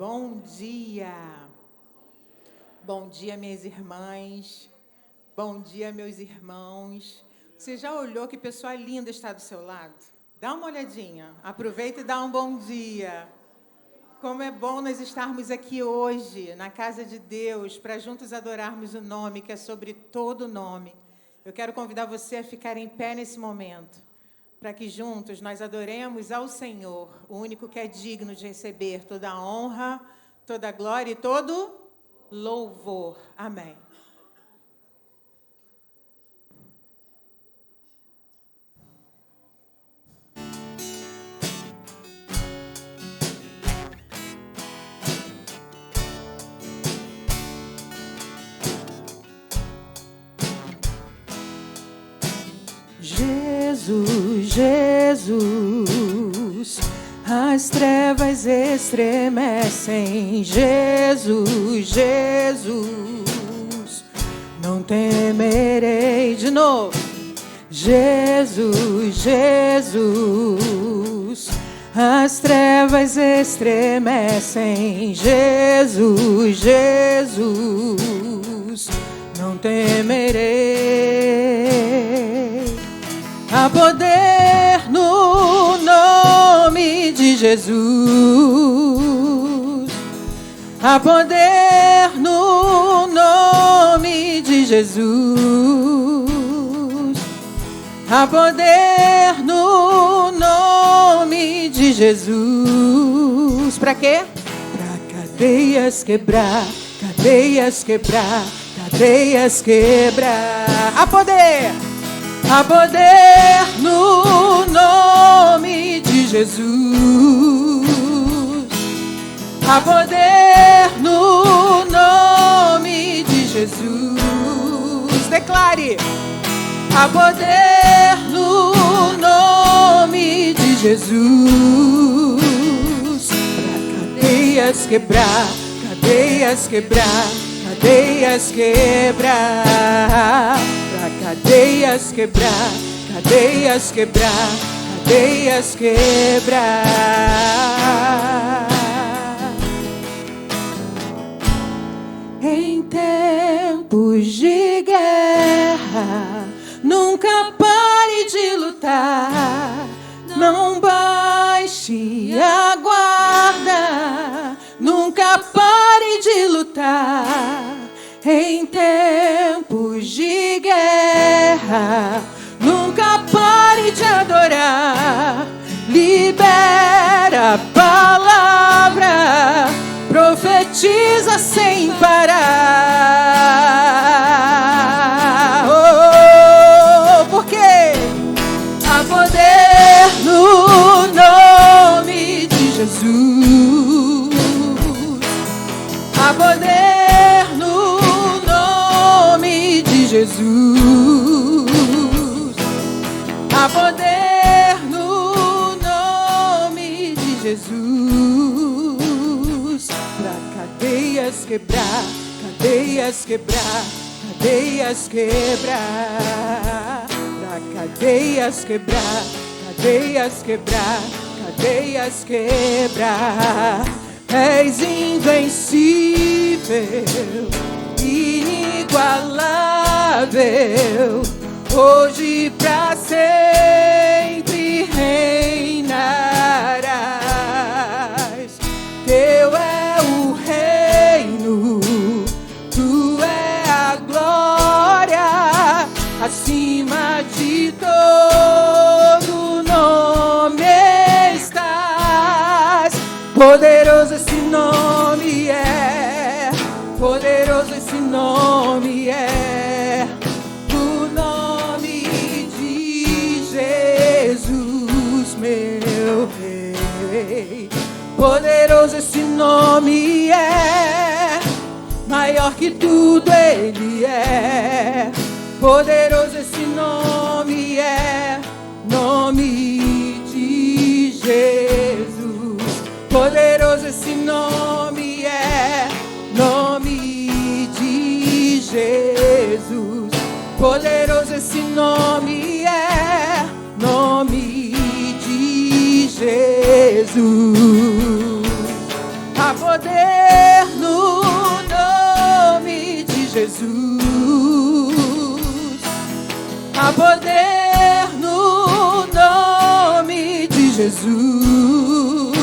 Bom dia! Bom dia, minhas irmãs. Bom dia, meus irmãos. Você já olhou que pessoa linda está do seu lado? Dá uma olhadinha. Aproveita e dá um bom dia. Como é bom nós estarmos aqui hoje, na casa de Deus, para juntos adorarmos o nome que é sobre todo nome. Eu quero convidar você a ficar em pé nesse momento, para que juntos nós adoremos ao Senhor, o único que é digno de receber toda a honra, toda a glória e todo louvor. Amém. Jesus, Jesus, as trevas estremecem. Jesus, Jesus, não temerei. De novo. Jesus, Jesus, as trevas estremecem. Jesus, Jesus, não temerei. Há poder no nome de Jesus. Há poder no nome de Jesus. Há poder no nome de Jesus. Para quê? Para cadeias quebrar, cadeias quebrar, cadeias quebrar. Há poder! Há poder no nome de Jesus. Há poder no nome de Jesus. Declare. Há poder no nome de Jesus. Para cadeias quebrar, cadeias quebrar, cadeias quebrar. Cadeias quebrar, cadeias quebrar, cadeias quebrar. Em tempos de guerra, nunca pare de lutar. Não baixe a guarda, nunca pare de lutar. Em tempos de guerra, nunca pare de adorar. Libera a palavra, profetiza sem parar. Oh, por quê? Há poder no nome de Jesus. Há poder Jesus, há poder no nome de Jesus. Para cadeias quebrar, cadeias quebrar, cadeias quebrar. Para cadeias quebrar, cadeias quebrar, cadeias quebrar. És invencível, inigualável, hoje pra sempre reinarás. Teu é o reino, tu é a glória, acima de todo nome estás. Poderoso esse nome é, poderoso esse nome é, o nome de Jesus, meu Rei. Poderoso esse nome é, maior que tudo ele é. Poderoso esse nome é, nome de Jesus. Poderoso esse nome é, nome de Jesus. Poderoso esse nome é, nome de Jesus. Há Há poder no nome de Jesus. Há poder no nome de Jesus.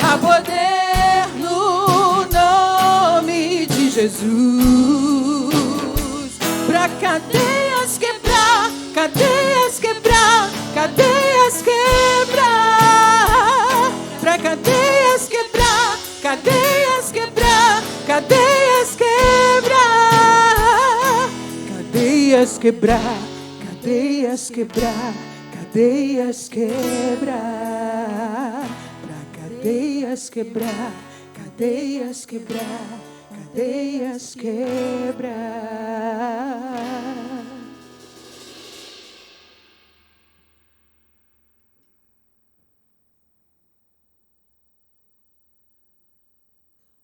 Há poder no nome de Jesus. Pra cadeias quebrar, cadeias quebrar, cadeias quebrar. Pra cadeias quebrar, cadeias quebrar, cadeias quebrar. Cadeias quebrar, cadeias quebrar, cadeias quebrar. Pra cadeias quebrar, cadeias quebrar, cadeias quebrar.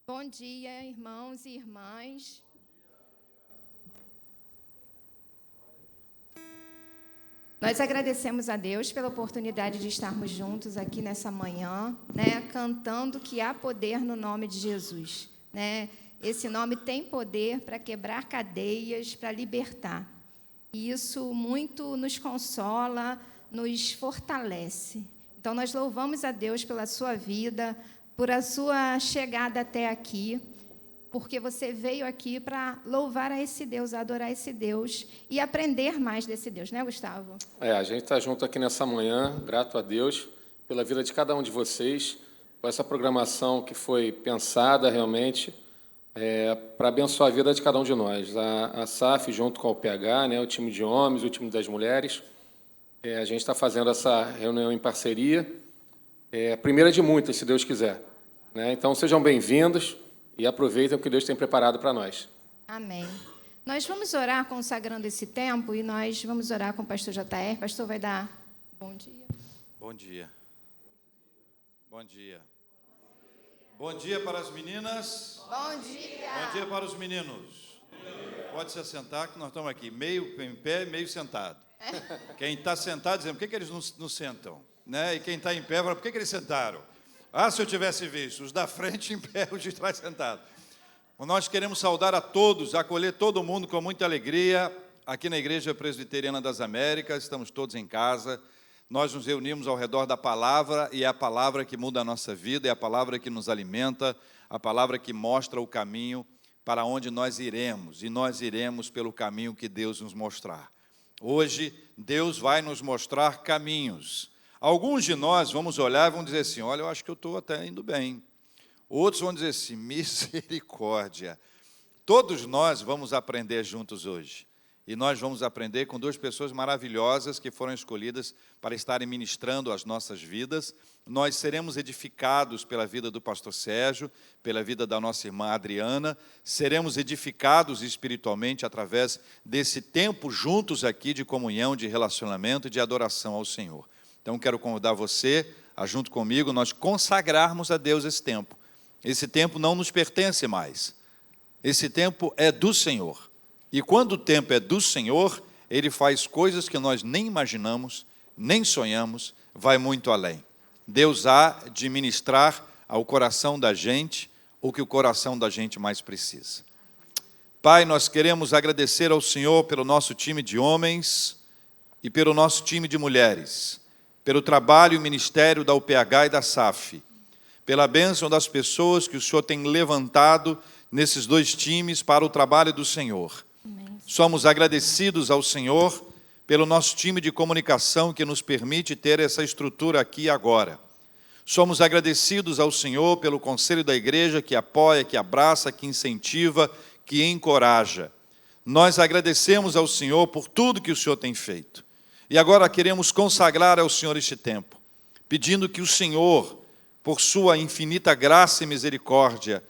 Bom dia, irmãos e irmãs. Nós agradecemos a Deus pela oportunidade de estarmos juntos aqui nessa manhã, cantando que há poder no nome de Jesus. Esse nome tem poder para quebrar cadeias, para libertar. E isso muito nos consola, nos fortalece. Então, nós louvamos a Deus pela sua vida, por a sua chegada até aqui, porque você veio aqui para louvar a esse Deus, adorar esse Deus e aprender mais desse Deus, né, Gustavo? A gente está junto aqui nessa manhã, grato a Deus pela vida de cada um de vocês, por essa programação que foi pensada realmente para abençoar a vida de cada um de nós. A SAF, junto com o PH, o time de homens, o time das mulheres, a gente está fazendo essa reunião em parceria, a primeira de muitas, se Deus quiser. Então, sejam bem-vindos e aproveitem o que Deus tem preparado para nós. Amém. Nós vamos orar consagrando esse tempo e nós vamos orar com o pastor JR. O pastor vai dar bom dia. Bom dia. Bom dia. Bom dia para as meninas. Bom dia. Bom dia para os meninos. Pode se assentar, que nós estamos aqui, meio em pé, meio sentado. Quem está sentado, dizendo, por que eles não sentam? E quem está em pé, fala, por que eles sentaram? Se eu tivesse visto, os da frente em pé, os de trás sentados. Nós queremos saudar a todos, acolher todo mundo com muita alegria, aqui na Igreja Presbiteriana das Américas, estamos todos em casa, nós nos reunimos ao redor da palavra, e é a palavra que muda a nossa vida, é a palavra que nos alimenta, a palavra que mostra o caminho para onde nós iremos, e nós iremos pelo caminho que Deus nos mostrar. Hoje, Deus vai nos mostrar caminhos. Alguns de nós vamos olhar e vamos dizer assim, olha, eu acho que eu estou até indo bem. Outros vão dizer assim, misericórdia. Todos nós vamos aprender juntos hoje. E nós vamos aprender com duas pessoas maravilhosas que foram escolhidas para estarem ministrando as nossas vidas. Nós seremos edificados pela vida do pastor Sérgio, pela vida da nossa irmã Adriana. Seremos edificados espiritualmente através desse tempo juntos aqui de comunhão, de relacionamento e de adoração ao Senhor. Então, quero convidar você a, junto comigo, nós consagrarmos a Deus esse tempo. Esse tempo não nos pertence mais. Esse tempo é do Senhor. E quando o tempo é do Senhor, Ele faz coisas que nós nem imaginamos, nem sonhamos, vai muito além. Deus há de ministrar ao coração da gente o que o coração da gente mais precisa. Pai, nós queremos agradecer ao Senhor pelo nosso time de homens e pelo nosso time de mulheres, pelo trabalho e ministério da UPH e da SAF, pela bênção das pessoas que o Senhor tem levantado nesses dois times para o trabalho do Senhor. Amém. Somos agradecidos ao Senhor pelo nosso time de comunicação que nos permite ter essa estrutura aqui e agora. Somos agradecidos ao Senhor pelo conselho da igreja que apoia, que abraça, que incentiva, que encoraja. Nós agradecemos ao Senhor por tudo que o Senhor tem feito. E agora queremos consagrar ao Senhor este tempo, pedindo que o Senhor, por sua infinita graça e misericórdia,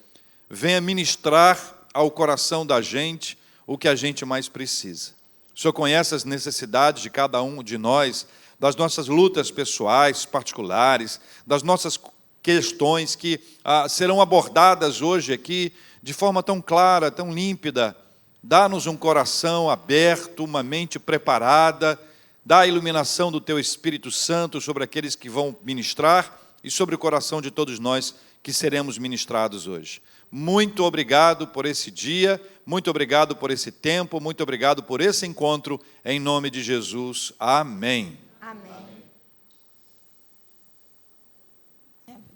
venha ministrar ao coração da gente o que a gente mais precisa. O Senhor conhece as necessidades de cada um de nós, das nossas lutas pessoais, particulares, das nossas questões que serão abordadas hoje aqui de forma tão clara, tão límpida. Dá-nos um coração aberto, uma mente preparada, dá a iluminação do Teu Espírito Santo sobre aqueles que vão ministrar e sobre o coração de todos nós que seremos ministrados hoje. Muito obrigado por esse dia, muito obrigado por esse tempo, muito obrigado por esse encontro, em nome de Jesus. Amém. Amém.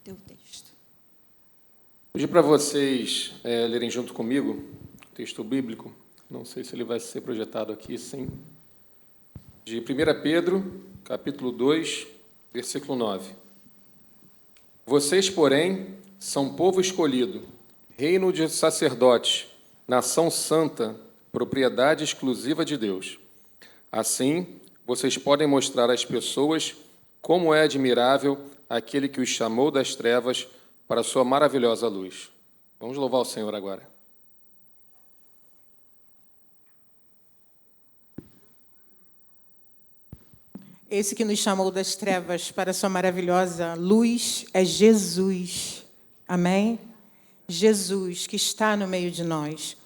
Teu texto. Pedi para vocês lerem junto comigo o texto bíblico. Não sei se ele vai ser projetado aqui, sim. De 1 Pedro, capítulo 2, versículo 9. Vocês, porém, são povo escolhido, reino de sacerdotes, nação santa, propriedade exclusiva de Deus. Assim, vocês podem mostrar às pessoas como é admirável aquele que os chamou das trevas para a sua maravilhosa luz. Vamos louvar o Senhor agora. Esse que nos chamou das trevas para a sua maravilhosa luz é Jesus. Amém? Jesus, que está no meio de nós.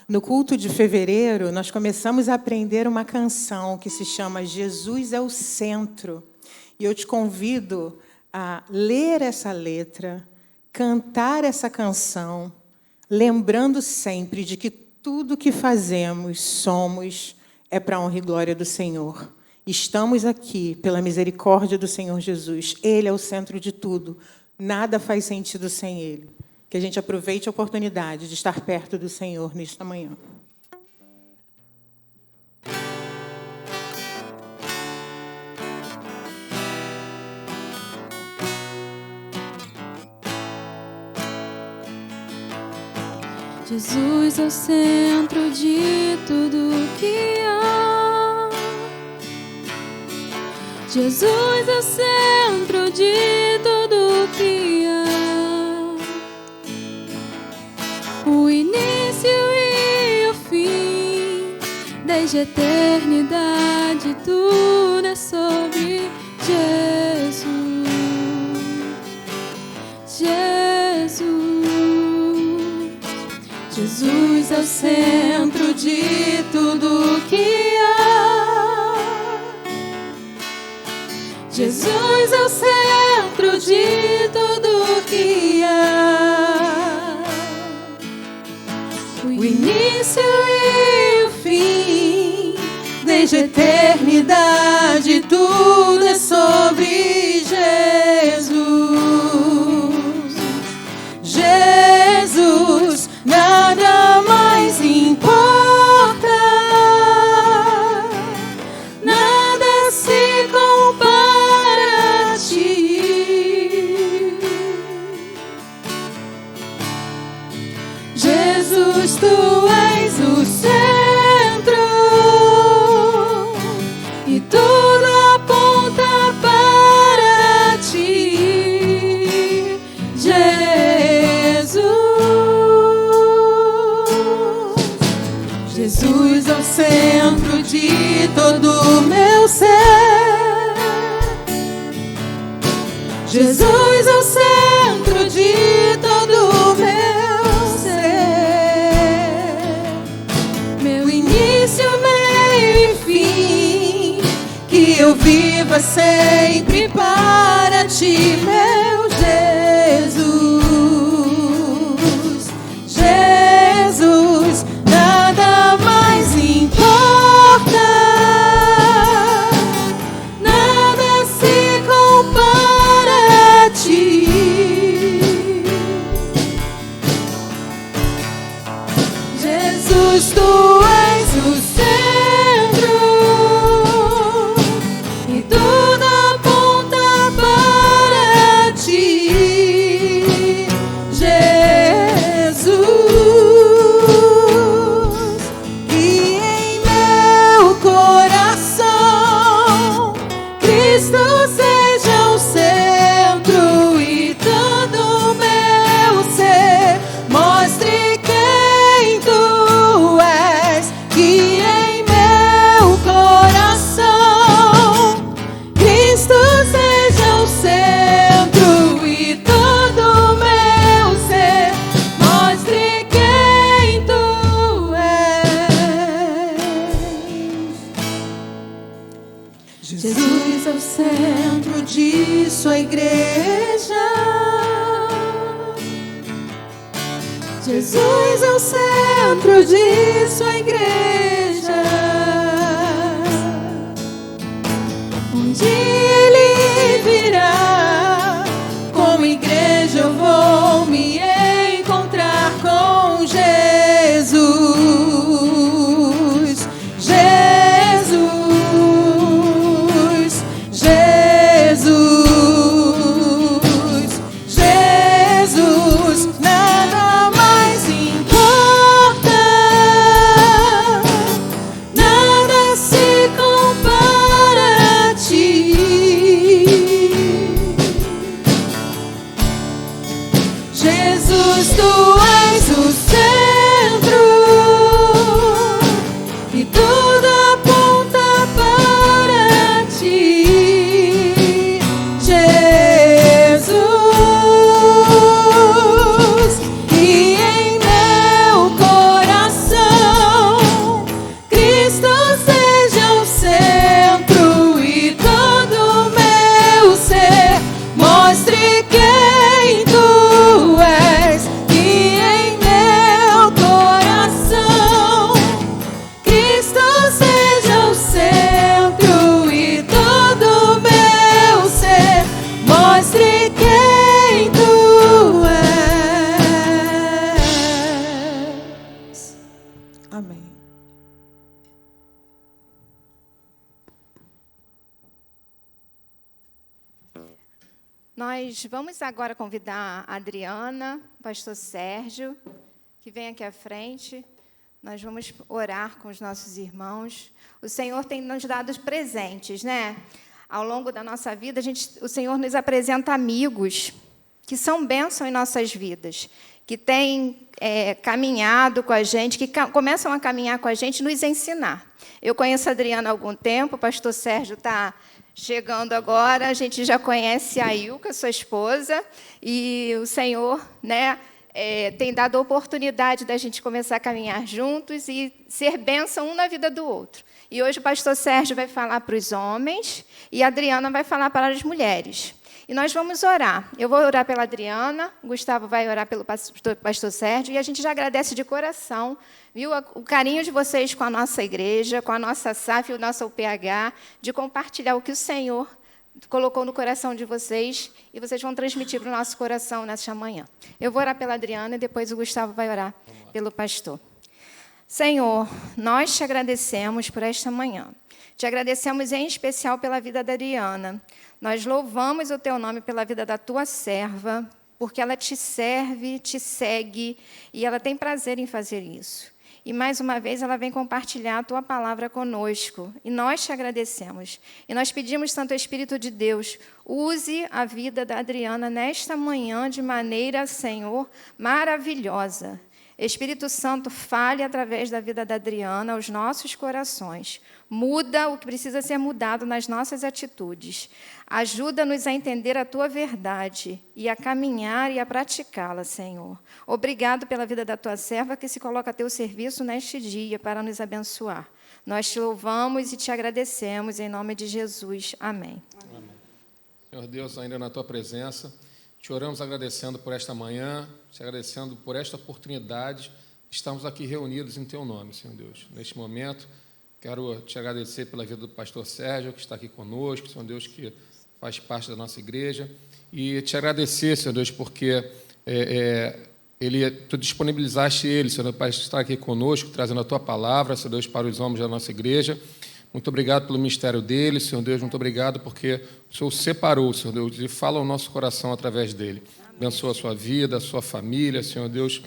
No culto de fevereiro, nós começamos a aprender uma canção que se chama Jesus é o Centro. E eu te convido a ler essa letra, cantar essa canção, lembrando sempre de que tudo que fazemos, somos, é para a honra e glória do Senhor. Estamos aqui pela misericórdia do Senhor Jesus. Ele é o centro de tudo. Nada faz sentido sem Ele. Que a gente aproveite a oportunidade de estar perto do Senhor nesta manhã. Jesus é o centro de tudo que há. Jesus é o centro de tudo que há. O início e o fim, desde a eternidade, tudo é sobre Jesus. Jesus é o centro de tudo que há. Jesus é o centro de tudo que há. O início e o fim, desde a eternidade, tudo é sobre Jesus. Jesus, nada mais importa, nada se compara a ti. Jesus, tu és o centro e tudo aponta para ti. Jesus é o centro de todo o meu ser. Jesus é o centro de todo o meu ser. Meu início, meio e fim, que eu viva sempre para ti, meu Jesus. Jesus, nada mais importa, nada se compara a ti. Jesus, tu és o centro e tudo aponta para ti. Jesus é o centro de sua igreja. Um dia ele virá, como igreja eu vou me encontrar com Jesus. Jesus, Jesus, Jesus, nada mais importa, nada se compara a ti. Jesus, tu és o centro e tudo aponta para ti. Jesus, e em meu coração Cristo seja o centro e todo meu ser mostre quem tu és. E em meu coração Cristo seja o centro e todo meu ser mostre quem tu és. Amém. Nós vamos agora convidar a Adriana, o pastor Sérgio, que vem aqui à frente. Nós vamos orar com os nossos irmãos. O Senhor tem nos dado os presentes, né? Ao longo da nossa vida, o Senhor nos apresenta amigos que são bênção em nossas vidas, que têm caminhado com a gente, que começam a caminhar com a gente, nos ensinar. Eu conheço a Adriana há algum tempo, o pastor Sérgio está chegando agora, a gente já conhece a Ilka, sua esposa, e o Senhor, né, tem dado a oportunidade da gente começar a caminhar juntos e ser bênção um na vida do outro. E hoje o pastor Sérgio vai falar para os homens e a Adriana vai falar para as mulheres. E nós vamos orar. Eu vou orar pela Adriana, o Gustavo vai orar pelo pastor Sérgio, e a gente já agradece de coração, viu, o carinho de vocês com a nossa igreja, com a nossa SAF e o nosso UPH, de compartilhar o que o Senhor colocou no coração de vocês, e vocês vão transmitir para o nosso coração nesta manhã. Eu vou orar pela Adriana e depois o Gustavo vai orar pelo pastor. Senhor, nós te agradecemos por esta manhã. Te agradecemos em especial pela vida da Adriana. Nós louvamos o teu nome pela vida da tua serva, porque ela te serve, te segue, e ela tem prazer em fazer isso. E, mais uma vez, ela vem compartilhar a tua palavra conosco. E nós te agradecemos. E nós pedimos, Santo Espírito de Deus, use a vida da Adriana nesta manhã de maneira, Senhor, maravilhosa. Espírito Santo, fale através da vida da Adriana aos nossos corações. Muda o que precisa ser mudado nas nossas atitudes. Ajuda-nos a entender a Tua verdade e a caminhar e a praticá-la, Senhor. Obrigado pela vida da Tua serva que se coloca a Teu serviço neste dia para nos abençoar. Nós Te louvamos e Te agradecemos em nome de Jesus. Amém. Amém. Senhor Deus, ainda na Tua presença, Te oramos agradecendo por esta manhã, Te agradecendo por esta oportunidade de estarmos aqui reunidos em Teu nome, Senhor Deus. Neste momento, quero Te agradecer pela vida do pastor Sérgio, que está aqui conosco, Senhor Deus, que faz parte da nossa igreja, e Te agradecer, Senhor Deus, porque Tu disponibilizaste ele, Senhor Deus, para estar aqui conosco, trazendo a Tua palavra, Senhor Deus, para os homens da nossa igreja. Muito obrigado pelo ministério dele, Senhor Deus, muito obrigado porque o Senhor o separou, Senhor Deus, e fala ao nosso coração através dele. Abençoa a sua vida, a sua família, Senhor Deus,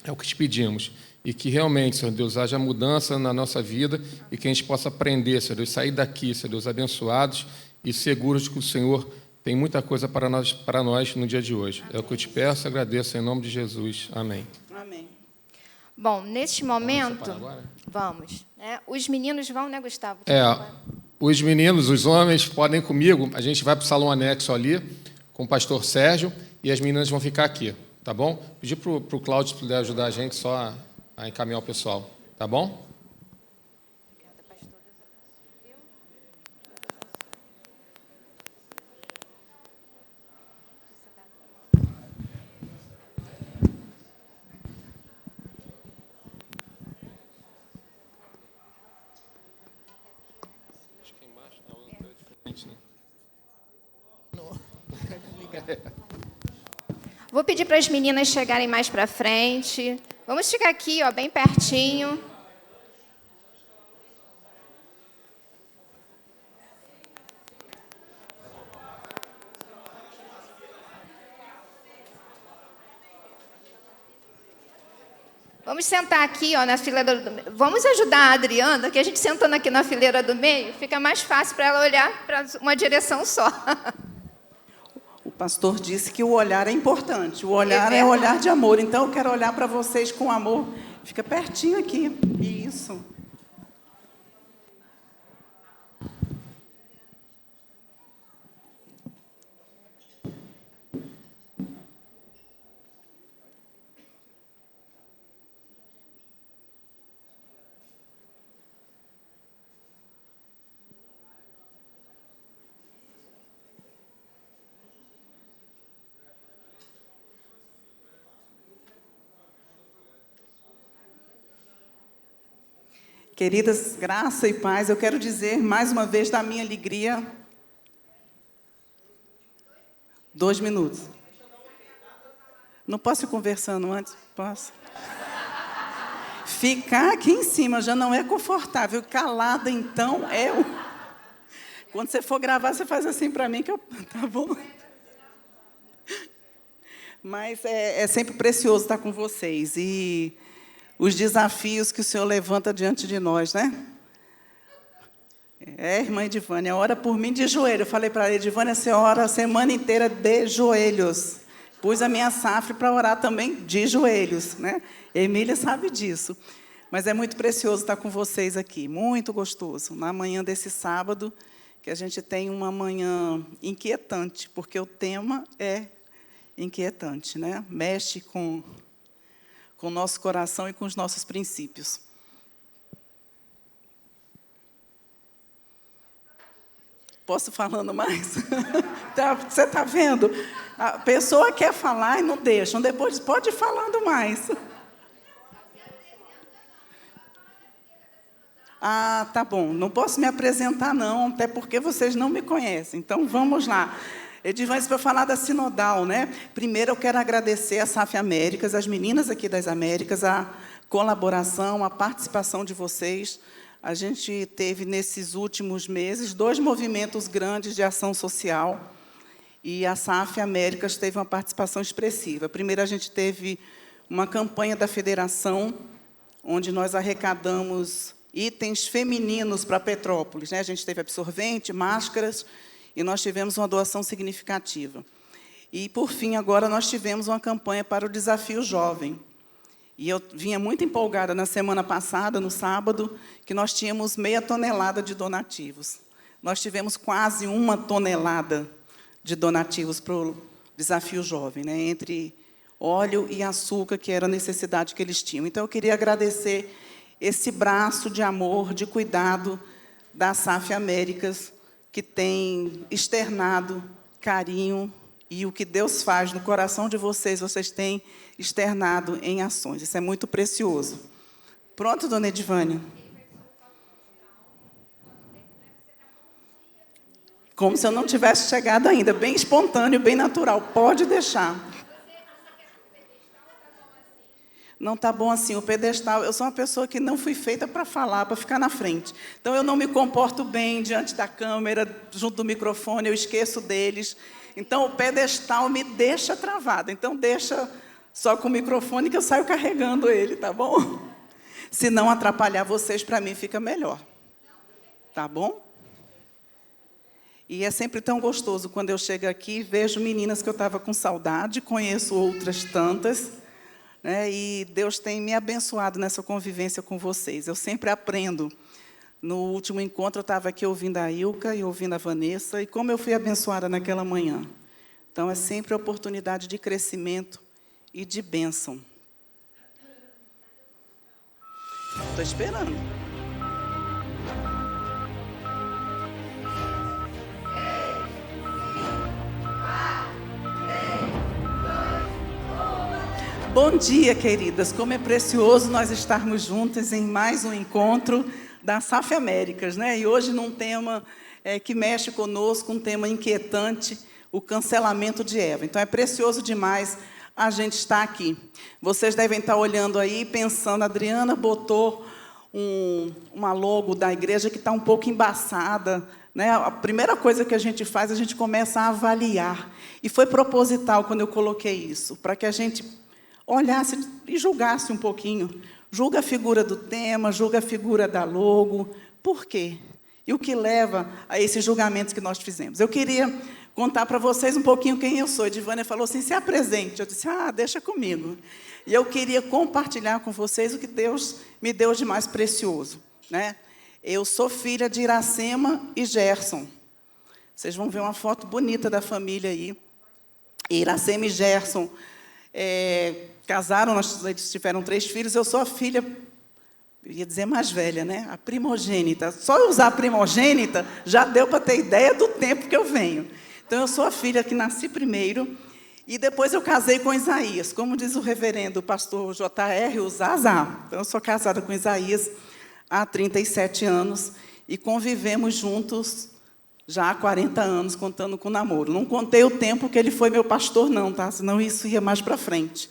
é o que te pedimos. E que realmente, Senhor Deus, haja mudança na nossa vida e que a gente possa aprender, Senhor Deus, sair daqui, Senhor Deus, abençoados e seguros de que o Senhor tem muita coisa para nós no dia de hoje. É o que eu te peço e agradeço em nome de Jesus. Amém. Amém. Bom, neste momento, vamos. Os meninos vão, né, Gustavo? Os meninos, os homens, podem ir comigo. A gente vai para o salão anexo ali, com o pastor Sérgio, e as meninas vão ficar aqui, tá bom? Pedir para o Cláudio poder ajudar a gente só a encaminhar o pessoal, tá bom? Vou pedir para as meninas chegarem mais para frente. Vamos ficar aqui, ó, bem pertinho. Vamos sentar aqui, ó, na fileira do meio. Vamos ajudar a Adriana, que a gente sentando aqui na fileira do meio, fica mais fácil para ela olhar para uma direção só. O pastor disse que o olhar é importante. O olhar é o olhar de amor. Então, eu quero olhar para vocês com amor. Fica pertinho aqui. Isso. Queridas, graça e paz, eu quero dizer mais uma vez da minha alegria. 2 minutos. Não posso ir conversando antes? Posso? Ficar aqui em cima já não é confortável. Calada, então, é o... Quando você for gravar, você faz assim para mim, que eu... Tá bom? Mas é sempre precioso estar com vocês. E... os desafios que o Senhor levanta diante de nós, né? Irmã Edivânia, ora por mim de joelho. Eu falei para a Edivânia, você ora a semana inteira de joelhos. Pus a minha safra para orar também de joelhos, né? Emília sabe disso. Mas é muito precioso estar com vocês aqui, muito gostoso. Na manhã desse sábado, que a gente tem uma manhã inquietante, porque o tema é inquietante, né? Mexe com o nosso coração e com os nossos princípios. Posso falando mais? Você está vendo? A pessoa quer falar e não deixam. Depois pode ir falando mais. Ah, tá bom. Não posso me apresentar, não, até porque vocês não me conhecem. Então, vamos lá. Edivânia, para falar da Sinodal, né? Primeiro, eu quero agradecer a SAF Américas, as meninas aqui das Américas, a colaboração, a participação de vocês. A gente teve, nesses últimos meses, 2 movimentos grandes de ação social, e a SAF Américas teve uma participação expressiva. Primeiro, a gente teve uma campanha da federação, onde nós arrecadamos itens femininos para Petrópolis, né? A gente teve absorvente, máscaras, e nós tivemos uma doação significativa. E, por fim, agora nós tivemos uma campanha para o Desafio Jovem. E eu vinha muito empolgada na semana passada, no sábado, que nós tínhamos meia tonelada de donativos. Nós tivemos quase 1 tonelada de donativos para o Desafio Jovem, né? Entre óleo e açúcar, que era a necessidade que eles tinham. Então, eu queria agradecer esse braço de amor, de cuidado da SAF Américas, que tem externado carinho, e o que Deus faz no coração de vocês, vocês têm externado em ações. Isso é muito precioso. Pronto, dona Edivânia? Como se eu não tivesse chegado ainda. Bem espontâneo, bem natural. Pode deixar. Não está bom assim. O pedestal, eu sou uma pessoa que não fui feita para falar, para ficar na frente. Então, eu não me comporto bem diante da câmera, junto do microfone, eu esqueço deles. Então, o pedestal me deixa travada. Então, deixa só com o microfone que eu saio carregando ele, tá bom? Se não atrapalhar vocês, para mim fica melhor. Tá bom? E é sempre tão gostoso quando eu chego aqui, vejo meninas que eu estava com saudade, conheço outras tantas, né? E Deus tem me abençoado nessa convivência com vocês. Eu sempre aprendo. No último encontro, eu estava aqui ouvindo a Ilka e ouvindo a Vanessa, e como eu fui abençoada naquela manhã. Então, é sempre oportunidade de crescimento e de bênção. Estou esperando. Bom dia, queridas. Como é precioso nós estarmos juntas em mais um encontro da SAF Américas, né? E hoje num tema que mexe conosco, um tema inquietante, o cancelamento de Eva. Então, é precioso demais a gente estar aqui. Vocês devem estar olhando aí, pensando, a Adriana botou uma logo da igreja que está um pouco embaçada, né? A primeira coisa que a gente faz, a gente começa a avaliar. E foi proposital quando eu coloquei isso, para que a gente olhasse e julgasse um pouquinho. Julga a figura do tema, julga a figura da logo. Por quê? E o que leva a esses julgamentos que nós fizemos? Eu queria contar para vocês um pouquinho quem eu sou. A Divânia falou assim, se apresente. Eu disse, deixa comigo. E eu queria compartilhar com vocês o que Deus me deu de mais precioso, né? Eu sou filha de Iracema e Gerson. Vocês vão ver uma foto bonita da família aí. Iracema e Gerson casaram, eles tiveram 3 filhos. Eu sou a filha, eu ia dizer mais velha, né? A primogênita. Só eu usar a primogênita já deu para ter ideia do tempo que eu venho. Então, eu sou a filha que nasci primeiro. E depois eu casei com Isaías, como diz o reverendo, o pastor J.R. o Zazá. Então, eu sou casada com Isaías há 37 anos e convivemos juntos já há 40 anos, contando com o namoro. Não contei o tempo que ele foi meu pastor, não, tá? Senão isso ia mais para frente.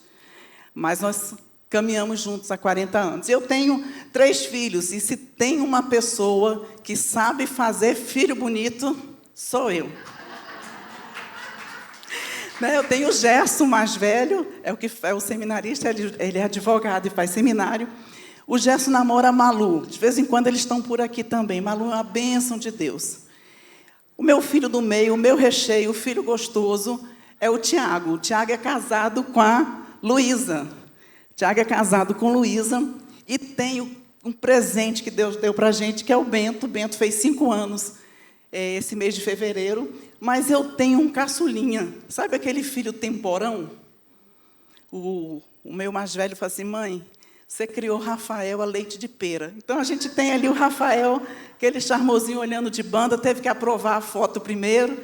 Mas nós caminhamos juntos há 40 anos. Eu tenho 3 filhos, e se tem uma pessoa que sabe fazer filho bonito, sou eu. Eu tenho o Gerson, mais velho, é o seminarista, ele é advogado e faz seminário. O Gerson namora a Malu. De vez em quando eles estão por aqui também. Malu é uma bênção de Deus. O meu filho do meio, o meu recheio, o filho gostoso, é o Tiago. O Tiago é casado com a Luísa. O Tiago é casado com Luísa e tem um presente que Deus deu para a gente, que é o Bento. O Bento fez 5 anos esse mês de fevereiro. Mas eu tenho um caçulinha. Sabe aquele filho temporão? O meu mais velho falou assim, mãe, você criou Rafael a leite de pera. Então, a gente tem ali o Rafael, aquele charmosinho olhando de banda, teve que aprovar a foto primeiro.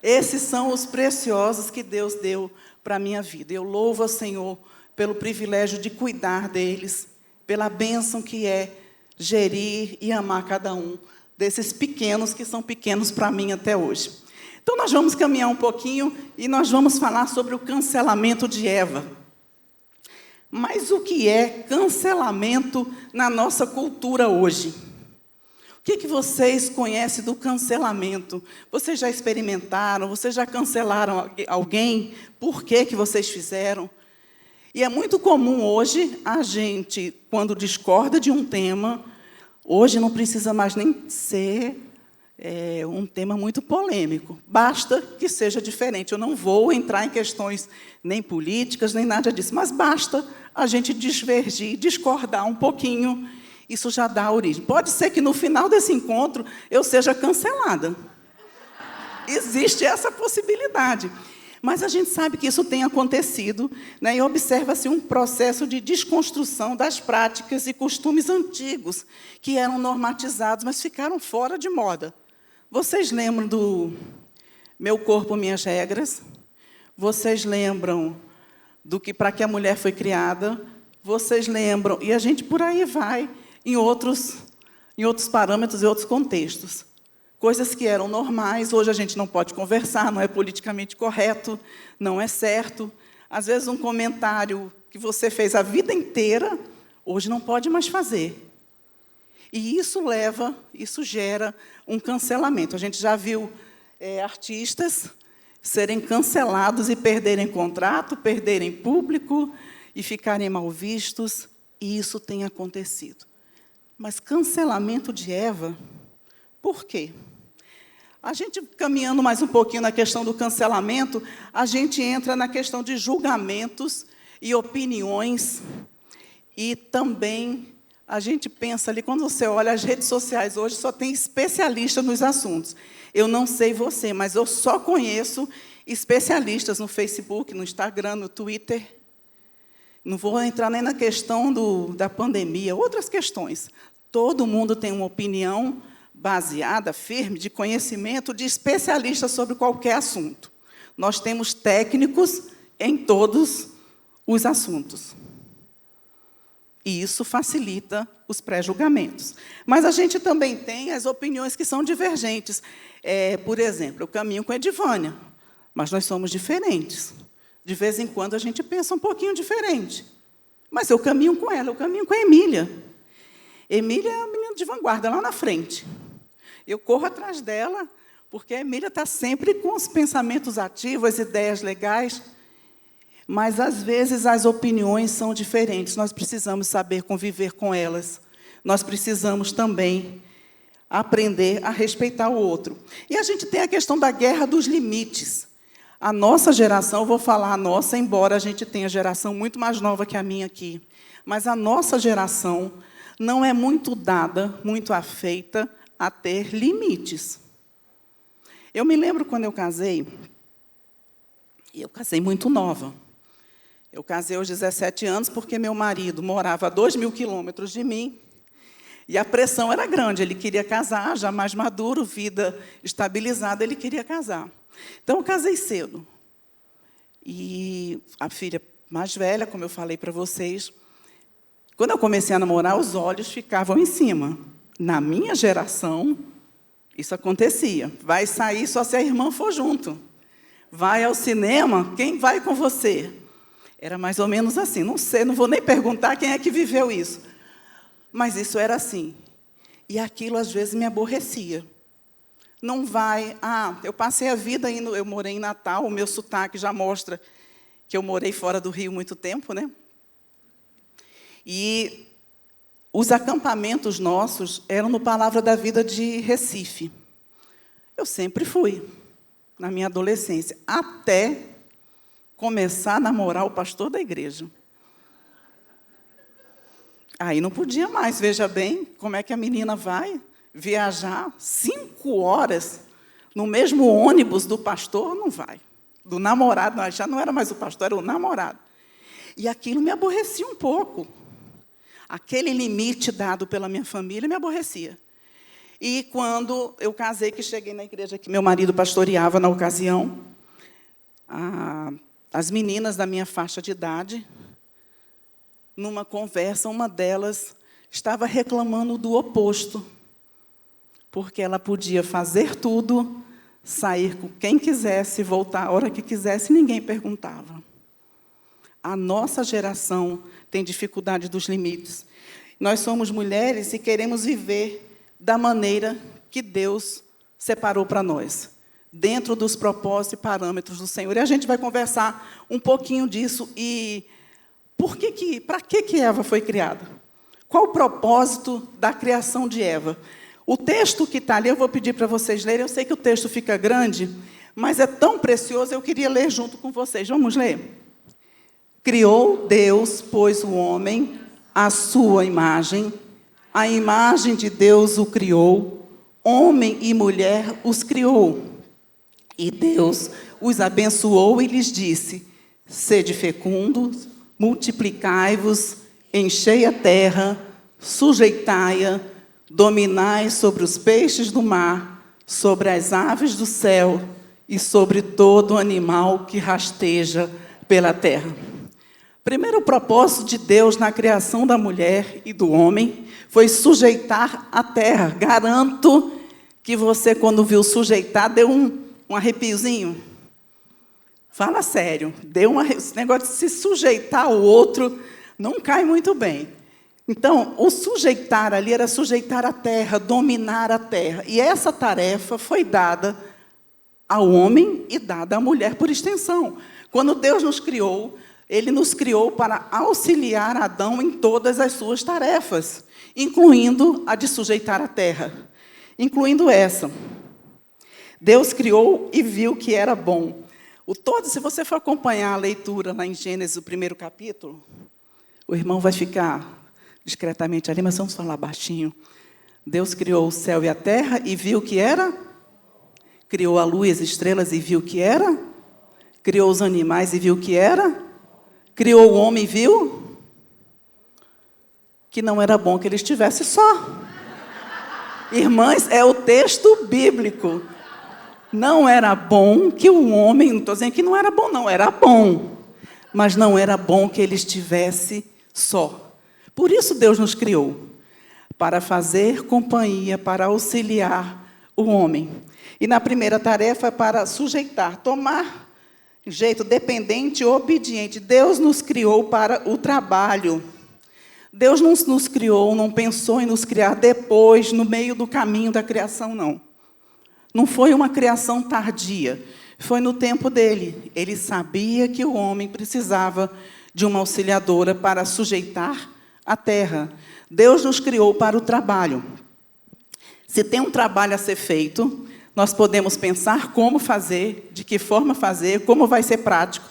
Esses são os preciosos que Deus deu para a minha vida. Eu louvo ao Senhor pelo privilégio de cuidar deles, pela bênção que é gerir e amar cada um desses pequenos, que são pequenos para mim até hoje. Então, nós vamos caminhar um pouquinho e nós vamos falar sobre o cancelamento de Eva. Mas o que é cancelamento na nossa cultura hoje? O que vocês conhecem do cancelamento? Vocês já experimentaram? Vocês já cancelaram alguém? Por que vocês fizeram? E é muito comum hoje, a gente, quando discorda de um tema, hoje não precisa mais nem ser um tema muito polêmico. Basta que seja diferente. Eu não vou entrar em questões nem políticas, nem nada disso, mas basta a gente divergir, discordar um pouquinho, isso já dá origem. Pode ser que, no final desse encontro, eu seja cancelada. Existe essa possibilidade. Mas a gente sabe que isso tem acontecido, né, e observa-se um processo de desconstrução das práticas e costumes antigos, que eram normatizados, mas ficaram fora de moda. Vocês lembram do Meu Corpo, Minhas Regras? Vocês lembram do que para que a mulher foi criada? Vocês lembram? E a gente por aí vai, em outros parâmetros e outros contextos. Coisas que eram normais, hoje a gente não pode conversar, não é politicamente correto, não é certo. Às vezes, um comentário que você fez a vida inteira, hoje não pode mais fazer. E isso gera um cancelamento. A gente já viu artistas serem cancelados e perderem contrato, perderem público e ficarem mal vistos, e isso tem acontecido. Mas cancelamento de Eva, por quê? A gente, caminhando mais um pouquinho na questão do cancelamento, a gente entra na questão de julgamentos e opiniões, e também a gente pensa ali, quando você olha as redes sociais hoje, só tem especialista nos assuntos. Eu não sei você, mas eu só conheço especialistas no Facebook, no Instagram, no Twitter. Não vou entrar nem na questão da pandemia, outras questões. Todo mundo tem uma opinião baseada, firme, de conhecimento de especialistas sobre qualquer assunto. Nós temos técnicos em todos os assuntos. E isso facilita os pré-julgamentos. Mas a gente também tem as opiniões que são divergentes. Por exemplo, eu caminho com a Edivânia. mas nós somos diferentes. De vez em quando a gente pensa um pouquinho diferente. Mas eu caminho com ela, eu caminho com a Emília. Emília é a menina de vanguarda, lá na frente. Eu corro atrás dela, porque a Emília está sempre com os pensamentos ativos, as ideias legais. Mas, às vezes, as opiniões são diferentes. Nós precisamos saber conviver com elas. Nós precisamos também aprender a respeitar o outro. E a gente tem a questão da guerra dos limites. A nossa geração, eu vou falar a nossa, embora a gente tenha geração muito mais nova que a minha aqui, mas a nossa geração não é muito dada, muito afeita a ter limites. Eu me lembro quando eu casei muito nova. Eu casei aos 17 anos porque meu marido morava a 2.000 quilômetros de mim e a pressão era grande. Ele queria casar, já mais maduro, vida estabilizada, ele queria casar. Então, eu casei cedo. E a filha mais velha, como eu falei para vocês, quando eu comecei a namorar, os olhos ficavam em cima. Na minha geração, isso acontecia. Vai sair só se a irmã for junto. Vai ao cinema, quem vai com você? Era mais ou menos assim. Não sei, não vou nem perguntar quem é que viveu isso. Mas isso era assim. E aquilo, às vezes, me aborrecia. Não vai... eu passei a vida indo... Eu morei em Natal, o meu sotaque já mostra que eu morei fora do Rio muito tempo, né? E os acampamentos nossos eram no Palavra da Vida de Recife. Eu sempre fui, na minha adolescência, até começar a namorar o pastor da igreja. Aí não podia mais, veja bem, como é que a menina vai viajar 5 horas no mesmo ônibus do pastor? Não vai. Do namorado, já não era mais o pastor, era o namorado. E aquilo me aborrecia um pouco. Aquele limite dado pela minha família me aborrecia. E quando eu casei, que cheguei na igreja que meu marido pastoreava na ocasião, as meninas da minha faixa de idade, numa conversa, uma delas estava reclamando do oposto, porque ela podia fazer tudo, sair com quem quisesse, voltar a hora que quisesse, ninguém perguntava. A nossa geração tem dificuldade dos limites. Nós somos mulheres e queremos viver da maneira que Deus separou para nós, dentro dos propósitos e parâmetros do Senhor. E a gente vai conversar um pouquinho disso. E para que Eva foi criada? Qual o propósito da criação de Eva? O texto que está ali, eu vou pedir para vocês lerem. Eu sei que o texto fica grande, mas é tão precioso, eu queria ler junto com vocês. Vamos ler? Criou Deus, pois, o homem, à sua imagem. A imagem de Deus o criou. Homem e mulher os criou. E Deus os abençoou e lhes disse: sede fecundos, multiplicai-vos, enchei a terra, sujeitai-a, dominai sobre os peixes do mar, sobre as aves do céu e sobre todo animal que rasteja pela terra. Primeiro propósito de Deus na criação da mulher e do homem foi sujeitar a terra. Garanto que você, quando viu sujeitar, deu um arrepiozinho. Fala sério. Esse negócio de se sujeitar ao outro não cai muito bem. Então, o sujeitar ali era sujeitar a terra, dominar a terra. E essa tarefa foi dada ao homem e dada à mulher por extensão. Quando Deus nos criou, Ele nos criou para auxiliar Adão em todas as suas tarefas, incluindo a de sujeitar a terra, incluindo essa. Deus criou e viu que era bom. Se você for acompanhar a leitura lá em Gênesis, o 1º capítulo, o irmão vai ficar discretamente ali, mas vamos falar baixinho. Deus criou o céu e a terra e viu que era. Criou a lua e as estrelas e viu que era. Criou os animais e viu que era. Criou o homem e viu que não era bom que ele estivesse só. Irmãs, é o texto bíblico. Não era bom que o homem, não estou dizendo que não era bom, não, era bom. Mas não era bom que ele estivesse só. Por isso Deus nos criou, para fazer companhia, para auxiliar o homem. E na primeira tarefa é para sujeitar, tomar jeito dependente e obediente. Deus nos criou para o trabalho. Deus não nos criou, não pensou em nos criar depois, no meio do caminho da criação, não. Não foi uma criação tardia, foi no tempo dele. Ele sabia que o homem precisava de uma auxiliadora para sujeitar a terra. Deus nos criou para o trabalho. Se tem um trabalho a ser feito, nós podemos pensar como fazer, de que forma fazer, como vai ser prático.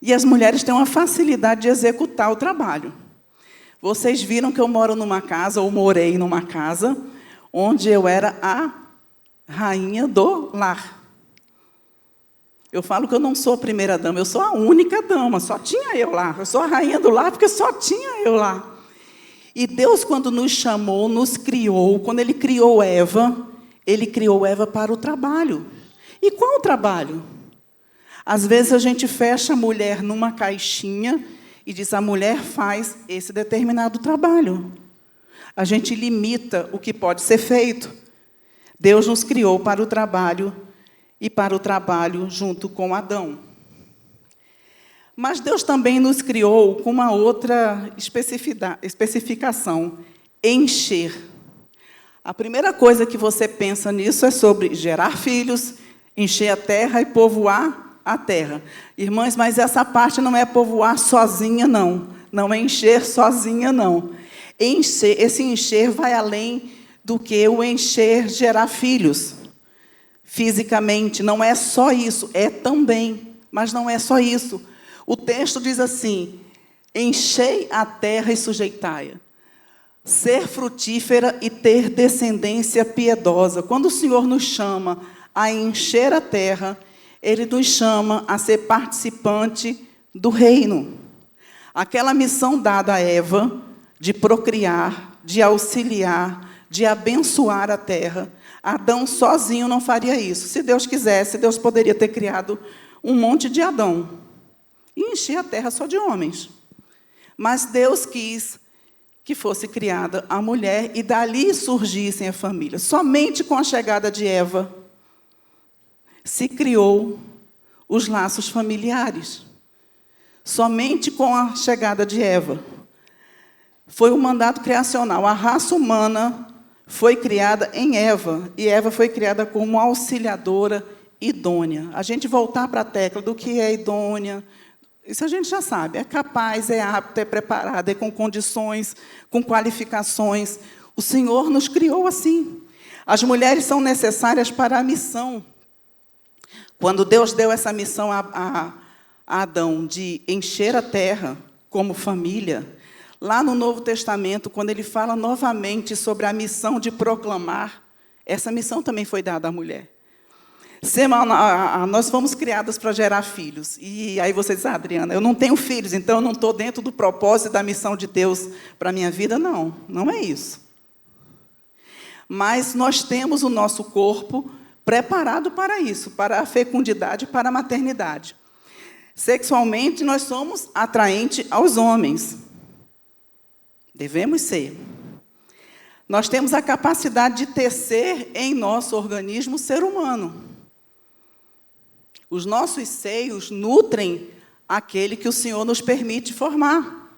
E as mulheres têm uma facilidade de executar o trabalho. Vocês viram que eu moro numa casa, ou morei numa casa, onde eu era a rainha do lar. Eu falo que eu não sou a primeira dama, eu sou a única dama, só tinha eu lá. Eu sou a rainha do lar porque só tinha eu lá. E Deus, quando nos chamou, nos criou, quando Ele criou Eva para o trabalho. E qual o trabalho? Às vezes a gente fecha a mulher numa caixinha e diz, a mulher faz esse determinado trabalho. A gente limita o que pode ser feito. Deus nos criou para o trabalho e para o trabalho junto com Adão. Mas Deus também nos criou com uma outra especificação, encher. A primeira coisa que você pensa nisso é sobre gerar filhos, encher a terra e povoar a terra. Irmãs, mas essa parte não é povoar sozinha, não. Não é encher sozinha, não. Esse encher vai além do que o encher gerar filhos. Fisicamente, não é só isso, é também, mas não é só isso. O texto diz assim, enchei a terra e sujeitai-a. Ser frutífera e ter descendência piedosa. Quando o Senhor nos chama a encher a terra, Ele nos chama a ser participante do reino. Aquela missão dada a Eva, de procriar, de auxiliar, de abençoar a terra, Adão sozinho não faria isso. Se Deus quisesse, Deus poderia ter criado um monte de Adão e encher a terra só de homens. Mas Deus quis que fosse criada a mulher e dali surgissem a família. Somente com a chegada de Eva se criou os laços familiares. Somente com a chegada de Eva. Foi um mandato criacional. A raça humana foi criada em Eva, e Eva foi criada como auxiliadora idônea. A gente voltar para a tecla do que é idônea, isso a gente já sabe. É capaz, é apta, é preparada, é com condições, com qualificações. O Senhor nos criou assim. As mulheres são necessárias para a missão. Quando Deus deu essa missão a Adão de encher a terra como família, lá no Novo Testamento, quando ele fala novamente sobre a missão de proclamar, essa missão também foi dada à mulher. Nós fomos criadas para gerar filhos. E aí você diz, Adriana, eu não tenho filhos, então eu não estou dentro do propósito da missão de Deus para a minha vida. Não, não é isso. Mas nós temos o nosso corpo preparado para isso, para a fecundidade, para a maternidade. Sexualmente, nós somos atraentes aos homens. Devemos ser. Nós temos a capacidade de tecer em nosso organismo ser humano. Os nossos seios nutrem aquele que o Senhor nos permite formar.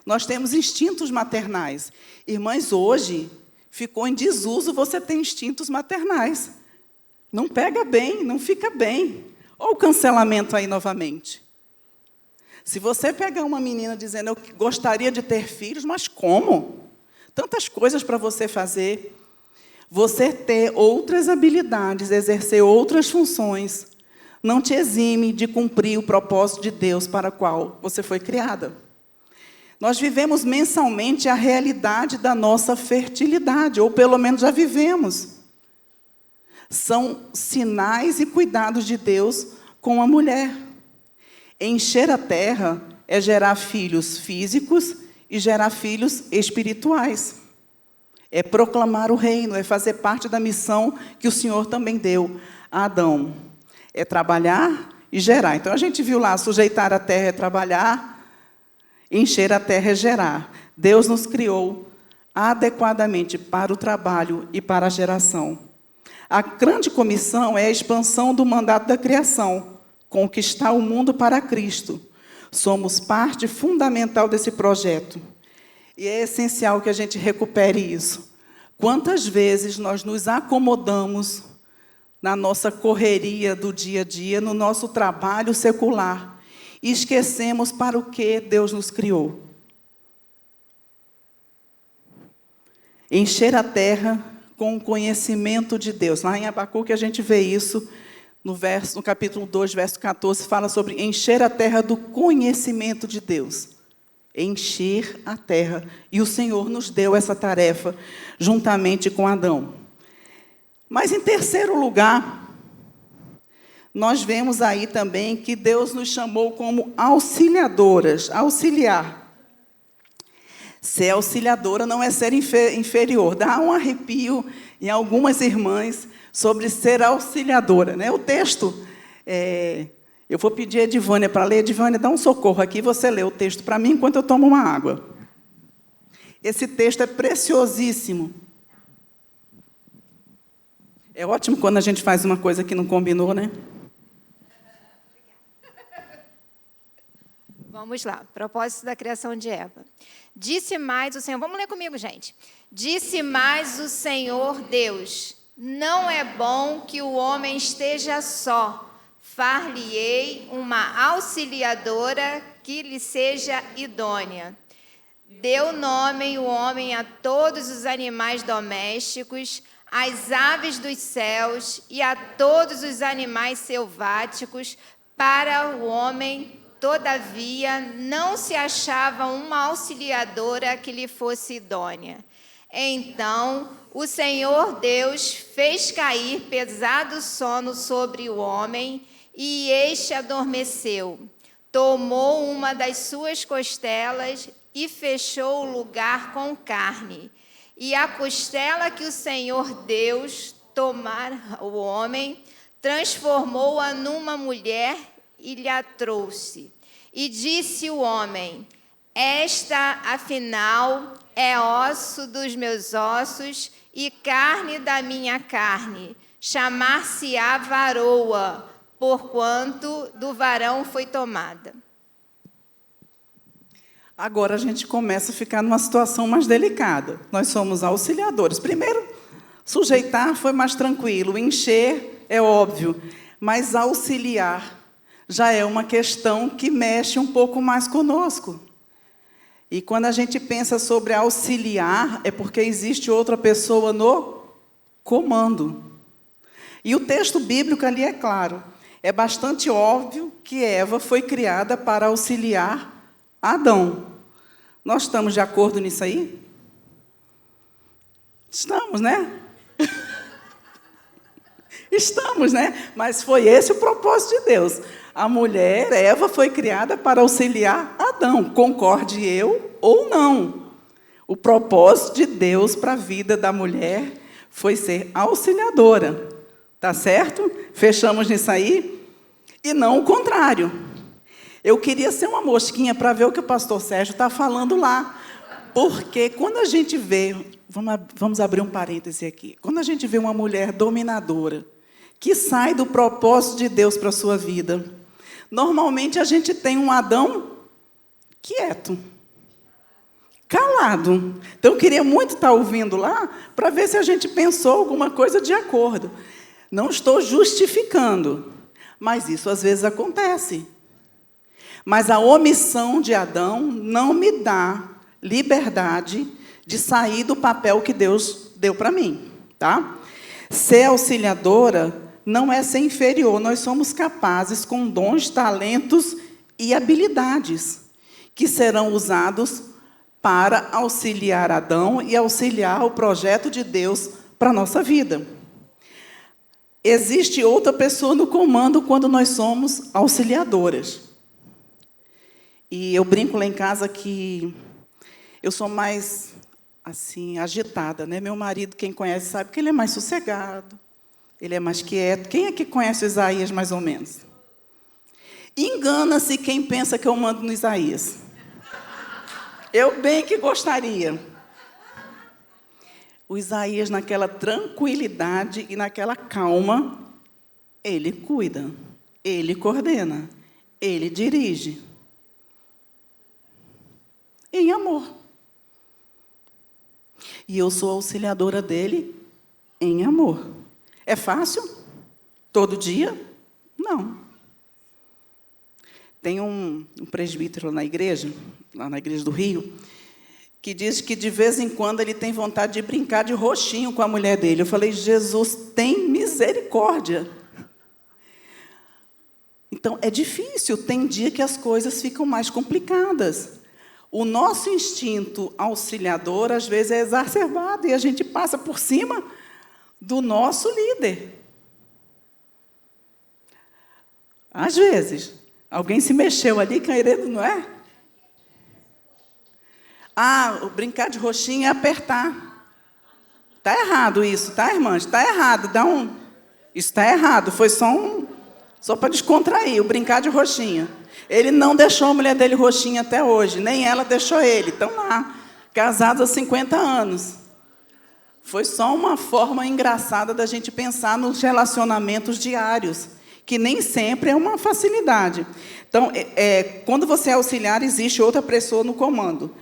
Nós temos instintos maternais. Irmãs, hoje ficou em desuso você ter instintos maternais. Não pega bem, não fica bem. Olha o cancelamento aí novamente. Se você pegar uma menina dizendo, eu gostaria de ter filhos, mas como? Tantas coisas para você fazer. Você ter outras habilidades, exercer outras funções, não te exime de cumprir o propósito de Deus para o qual você foi criada. Nós vivemos mensalmente a realidade da nossa fertilidade, ou pelo menos já vivemos. São sinais e cuidados de Deus com a mulher. Encher a terra é gerar filhos físicos e gerar filhos espirituais. É proclamar o reino, é fazer parte da missão que o Senhor também deu a Adão. É trabalhar e gerar. Então, a gente viu lá, sujeitar a terra é trabalhar, encher a terra é gerar. Deus nos criou adequadamente para o trabalho e para a geração. A grande comissão é a expansão do mandato da criação, conquistar o mundo para Cristo. Somos parte fundamental desse projeto. E é essencial que a gente recupere isso. Quantas vezes nós nos acomodamos na nossa correria do dia a dia, no nosso trabalho secular, e esquecemos para o que Deus nos criou. Encher a terra com o conhecimento de Deus. Lá em Abacuque a gente vê isso, no capítulo 2, verso 14, fala sobre encher a terra do conhecimento de Deus. Encher a terra. E o Senhor nos deu essa tarefa, juntamente com Adão. Mas, em terceiro lugar, nós vemos aí também que Deus nos chamou como auxiliadoras, auxiliar. Ser auxiliadora não é ser inferior. Dá um arrepio em algumas irmãs sobre ser auxiliadora, né? O texto, eu vou pedir a Edivânia para ler. Edivânia, dá um socorro aqui, você lê o texto para mim enquanto eu tomo uma água. Esse texto é preciosíssimo. É ótimo quando a gente faz uma coisa que não combinou, né? Vamos lá, propósito da criação de Eva. Disse mais o Senhor, vamos ler comigo, gente. Disse mais o Senhor Deus, não é bom que o homem esteja só. Far-lhe-ei uma auxiliadora que lhe seja idônea. Deu nome o homem a todos os animais domésticos, às aves dos céus e a todos os animais selváticos. Para o homem, todavia, não se achava uma auxiliadora que lhe fosse idônea. Então, o Senhor Deus fez cair pesado sono sobre o homem, e este adormeceu. Tomou uma das suas costelas e fechou o lugar com carne. E a costela que o Senhor Deus tomara o homem, transformou-a numa mulher e lhe a trouxe. E disse o homem, esta, afinal, é osso dos meus ossos e carne da minha carne. Chamar-se-á varoa, porquanto do varão foi tomada. Agora a gente começa a ficar numa situação mais delicada. Nós somos auxiliadores. Primeiro, sujeitar foi mais tranquilo, encher é óbvio, mas auxiliar já é uma questão que mexe um pouco mais conosco. E quando a gente pensa sobre auxiliar, é porque existe outra pessoa no comando. E o texto bíblico ali é claro. É bastante óbvio que Eva foi criada para auxiliar Adão. Nós estamos de acordo nisso aí? Estamos, né? Estamos, né? Mas foi esse o propósito de Deus. A mulher, Eva, foi criada para auxiliar Adão, concorde eu ou não. O propósito de Deus para a vida da mulher foi ser auxiliadora. Tá certo? Fechamos nisso aí? E não o contrário. Eu queria ser uma mosquinha para ver o que o pastor Sérgio está falando lá. Porque quando a gente vê... Vamos abrir um parêntese aqui. Quando a gente vê uma mulher dominadora, que sai do propósito de Deus para a sua vida, normalmente a gente tem um Adão quieto, calado. Então, eu queria muito estar ouvindo lá para ver se a gente pensou alguma coisa de acordo. Não estou justificando, mas isso às vezes acontece. Mas a omissão de Adão não me dá liberdade de sair do papel que Deus deu para mim. Tá? Ser auxiliadora não é ser inferior. Nós somos capazes, com dons, talentos e habilidades, que serão usados para auxiliar Adão e auxiliar o projeto de Deus para a nossa vida. Existe outra pessoa no comando quando nós somos auxiliadoras. E eu brinco lá em casa que eu sou mais, assim, agitada, né? Meu marido, quem conhece, sabe que ele é mais sossegado, ele é mais quieto. Quem é que conhece o Isaías, mais ou menos? Engana-se quem pensa que eu mando no Isaías. Eu bem que gostaria. O Isaías, naquela tranquilidade e naquela calma, ele cuida, ele coordena, ele dirige. Em amor. E eu sou auxiliadora dele em amor. É fácil? Todo dia? Não. Tem um presbítero lá na igreja do Rio, que diz que, de vez em quando, ele tem vontade de brincar de roxinho com a mulher dele. Eu falei, Jesus, tem misericórdia. Então, é difícil. Tem dia que as coisas ficam mais complicadas. O nosso instinto auxiliador, às vezes, é exacerbado, e a gente passa por cima do nosso líder. Às vezes, alguém se mexeu ali, querendo, não é? O brincar de roxinho é apertar. Está errado isso, tá, irmãs? Está errado. Isso está errado. Foi só para descontrair, o brincar de roxinha. Ele não deixou a mulher dele roxinha até hoje, nem ela deixou ele. Estão lá, casados há 50 anos. Foi só uma forma engraçada da gente pensar nos relacionamentos diários, que nem sempre é uma facilidade. Então, quando você é auxiliar, existe outra pessoa no comando.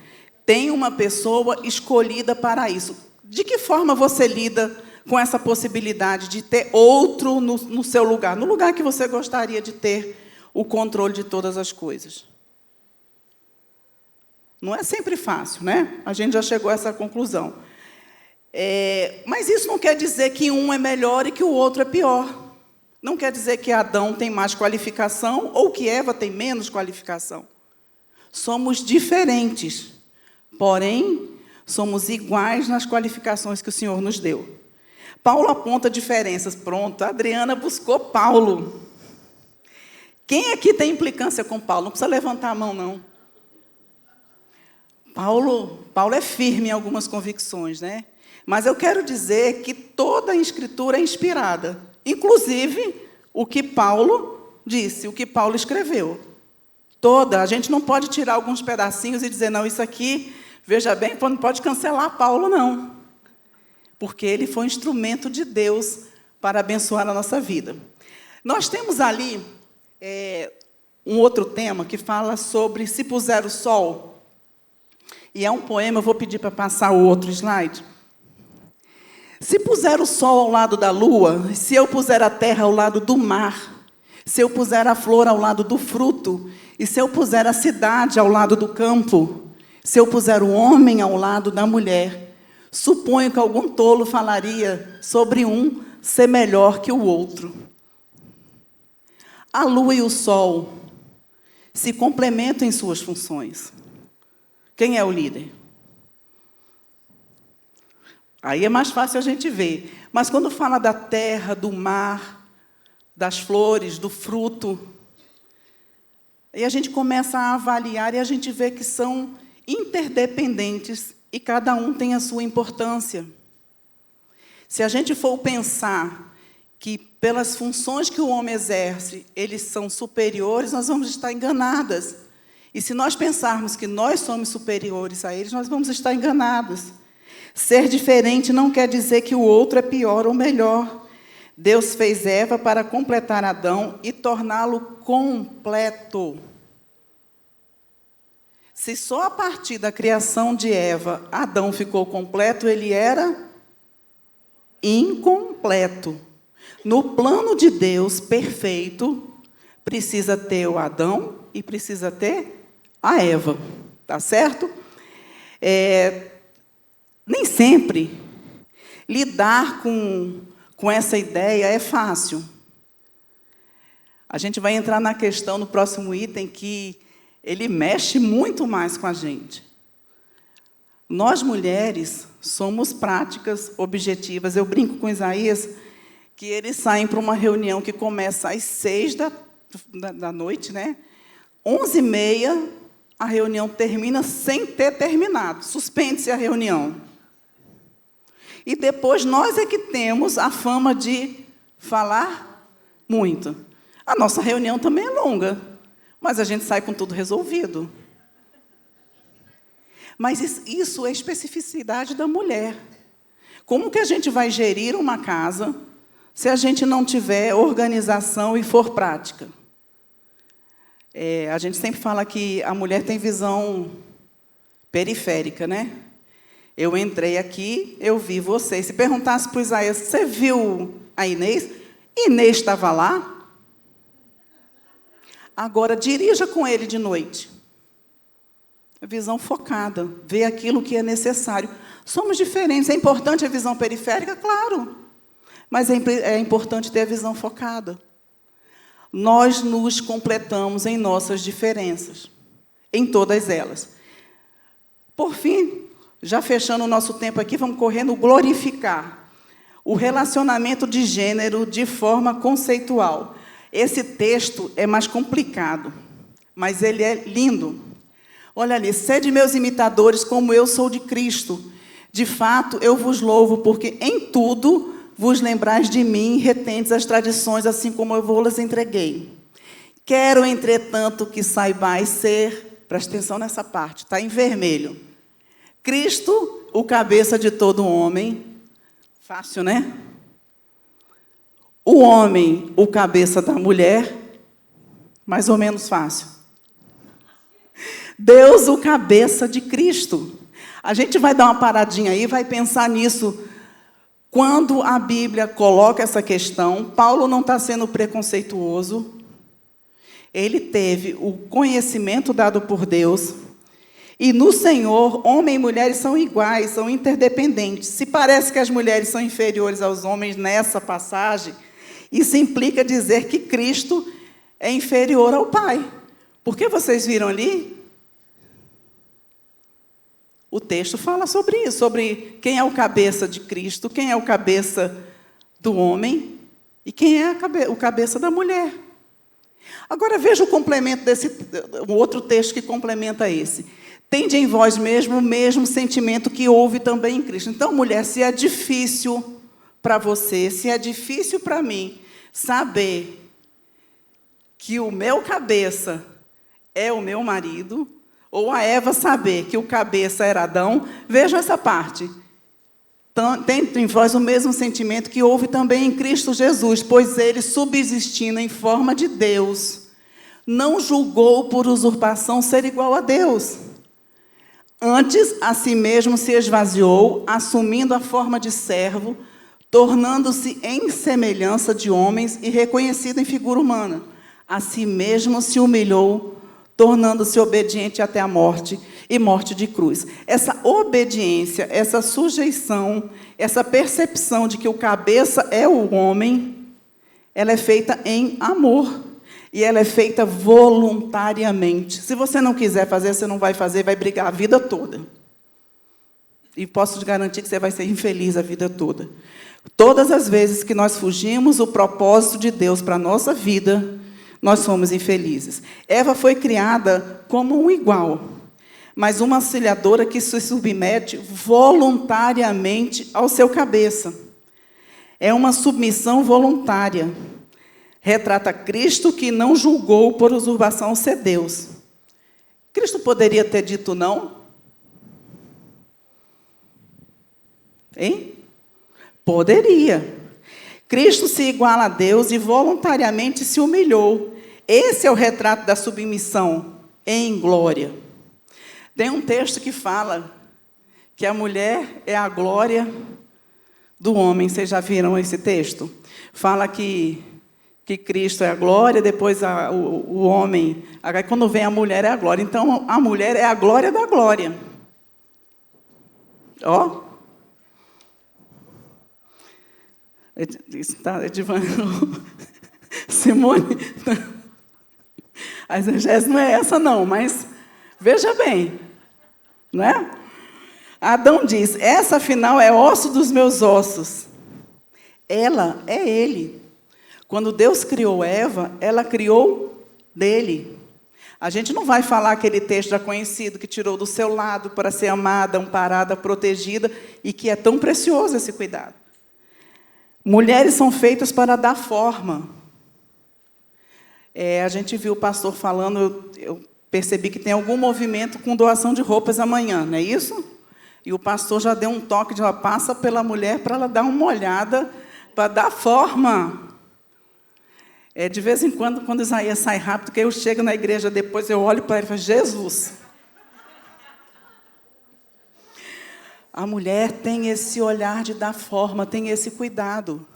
Tem uma pessoa escolhida para isso. De que forma você lida com essa possibilidade de ter outro no seu lugar, no lugar que você gostaria de ter o controle de todas as coisas? Não é sempre fácil, né? A gente já chegou a essa conclusão. Mas isso não quer dizer que um é melhor e que o outro é pior. Não quer dizer que Adão tem mais qualificação ou que Eva tem menos qualificação. Somos diferentes, porém, somos iguais nas qualificações que o Senhor nos deu. Paulo aponta diferenças. Pronto, a Adriana buscou Paulo. Quem aqui tem implicância com Paulo? Não precisa levantar a mão, não. Paulo é firme em algumas convicções, né? Mas eu quero dizer que toda a Escritura é inspirada. Inclusive, o que Paulo disse, o que Paulo escreveu. Toda. A gente não pode tirar alguns pedacinhos e dizer, não, isso aqui, veja bem, não pode cancelar Paulo, não. Porque ele foi um instrumento de Deus para abençoar a nossa vida. Nós temos ali um outro tema que fala sobre se puser o sol. E é um poema, eu vou pedir para passar o outro slide. Se puser o sol ao lado da lua, se eu puser a terra ao lado do mar, se eu puser a flor ao lado do fruto, e se eu puser a cidade ao lado do campo, se eu puser o homem ao lado da mulher, suponho que algum tolo falaria sobre um ser melhor que o outro. A lua e o sol se complementam em suas funções. Quem é o líder? Aí é mais fácil a gente ver. Mas quando fala da terra, do mar, das flores, do fruto, aí a gente começa a avaliar e a gente vê que são interdependentes e cada um tem a sua importância. Se a gente for pensar que pelas funções que o homem exerce, eles são superiores, nós vamos estar enganadas. E se nós pensarmos que nós somos superiores a eles, nós vamos estar enganadas. Ser diferente não quer dizer que o outro é pior ou melhor. Deus fez Eva para completar Adão e torná-lo completo. Se só a partir da criação de Eva Adão ficou completo, ele era incompleto. No plano de Deus perfeito, precisa ter o Adão e precisa ter a Eva. Tá certo? Nem sempre lidar com essa ideia é fácil. A gente vai entrar na questão no próximo item que ele mexe muito mais com a gente. Nós, mulheres, somos práticas, objetivas. Eu brinco com Isaías que eles saem para uma reunião que começa às 6 da noite, né? 11h30, a reunião termina sem ter terminado. Suspende-se a reunião. E depois nós é que temos a fama de falar muito. A nossa reunião também é longa, mas a gente sai com tudo resolvido. Mas isso é especificidade da mulher. Como que a gente vai gerir uma casa se a gente não tiver organização e for prática? A gente sempre fala que a mulher tem visão periférica, né? Eu entrei aqui, eu vi você. Se perguntasse para o Isaías, você viu a Inês? Inês estava lá. Agora, dirija com ele de noite. Visão focada, ver aquilo que é necessário. Somos diferentes. É importante a visão periférica? Claro. Mas é importante ter a visão focada. Nós nos completamos em nossas diferenças, em todas elas. Por fim, já fechando o nosso tempo aqui, vamos correndo glorificar o relacionamento de gênero de forma conceitual. Esse texto é mais complicado, mas ele é lindo. Olha ali, sede meus imitadores, como eu sou de Cristo. De fato, eu vos louvo, porque em tudo vos lembrais de mim, retendes as tradições, assim como eu vos entreguei. Quero, entretanto, que saibais ser, presta atenção nessa parte, está em vermelho. Cristo, o cabeça de todo homem. Fácil, né? O homem, o cabeça da mulher. Mais ou menos fácil. Deus, o cabeça de Cristo. A gente vai dar uma paradinha aí, vai pensar nisso. Quando a Bíblia coloca essa questão, Paulo não está sendo preconceituoso. Ele teve o conhecimento dado por Deus. E no Senhor, homem e mulheres são iguais, são interdependentes. Se parece que as mulheres são inferiores aos homens nessa passagem, isso implica dizer que Cristo é inferior ao Pai. Porque vocês viram ali? O texto fala sobre isso, sobre quem é o cabeça de Cristo, quem é o cabeça do homem e quem é o cabeça da mulher. Agora veja o complemento o outro texto que complementa esse. Tende em vós mesmo o mesmo sentimento que houve também em Cristo. Então, mulher, se é difícil para você, se é difícil para mim saber que o meu cabeça é o meu marido, ou a Eva saber que o cabeça era Adão, vejam essa parte. Tendo em vós o mesmo sentimento que houve também em Cristo Jesus, pois ele, subsistindo em forma de Deus, não julgou por usurpação ser igual a Deus. Antes, a si mesmo se esvaziou, assumindo a forma de servo, tornando-se em semelhança de homens e reconhecido em figura humana. A si mesmo se humilhou, tornando-se obediente até a morte, e morte de cruz. Essa obediência, essa sujeição, essa percepção de que o cabeça é o homem, ela é feita em amor, e ela é feita voluntariamente. Se você não quiser fazer, você não vai fazer, vai brigar a vida toda. E posso te garantir que você vai ser infeliz a vida toda. Todas as vezes que nós fugimos o propósito de Deus para a nossa vida, nós somos infelizes. Eva foi criada como um igual, mas uma auxiliadora que se submete voluntariamente ao seu cabeça. É uma submissão voluntária. Retrata Cristo que não julgou por usurpação ser Deus. Cristo poderia ter dito não? Hein? Poderia. Cristo se iguala a Deus e voluntariamente se humilhou. Esse é o retrato da submissão em glória. Tem um texto que fala que a mulher é a glória do homem. Vocês já viram esse texto? Fala que Cristo é a glória, depois o homem... Quando vem a mulher é a glória. Então, a mulher é a glória da glória. Ó. Está Edivando. Simone. A exegese não é essa, não, mas veja bem. Não é? Adão diz, essa afinal é osso dos meus ossos. Ela é ele. Quando Deus criou Eva, ela criou dele. A gente não vai falar aquele texto já conhecido, que tirou do seu lado para ser amada, amparada, protegida, e que é tão precioso esse cuidado. Mulheres são feitas para dar forma. A gente viu o pastor falando, eu percebi que tem algum movimento com doação de roupas amanhã, não é isso? E o pastor já deu um toque de passa pela mulher para ela dar uma olhada, para dar forma. De vez em quando Isaías sai rápido, que eu chego na igreja depois, eu olho para ele e falo, Jesus. A mulher tem esse olhar de dar forma, tem esse cuidado.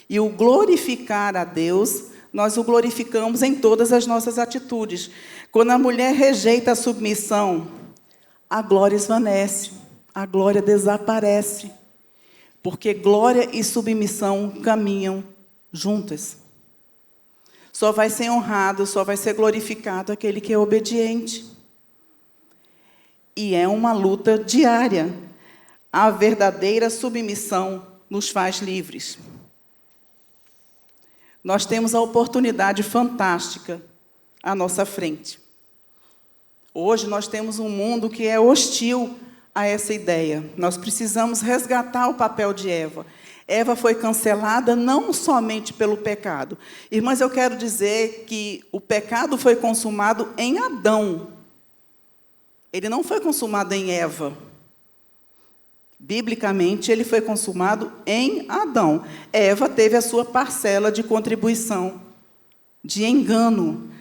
E o glorificar a Deus, nós o glorificamos em todas as nossas atitudes. Quando a mulher rejeita a submissão, a glória esvanece, a glória desaparece. Porque glória e submissão caminham juntas. Só vai ser honrado, só vai ser glorificado aquele que é obediente. E é uma luta diária. A verdadeira submissão nos faz livres. Nós temos a oportunidade fantástica à nossa frente. Hoje nós temos um mundo que é hostil a essa ideia. Nós precisamos resgatar o papel de Eva. Eva foi cancelada não somente pelo pecado. Irmãs, eu quero dizer que o pecado foi consumado em Adão. Ele não foi consumado em Eva. Biblicamente, ele foi consumado em Adão. Eva teve a sua parcela de contribuição, de engano.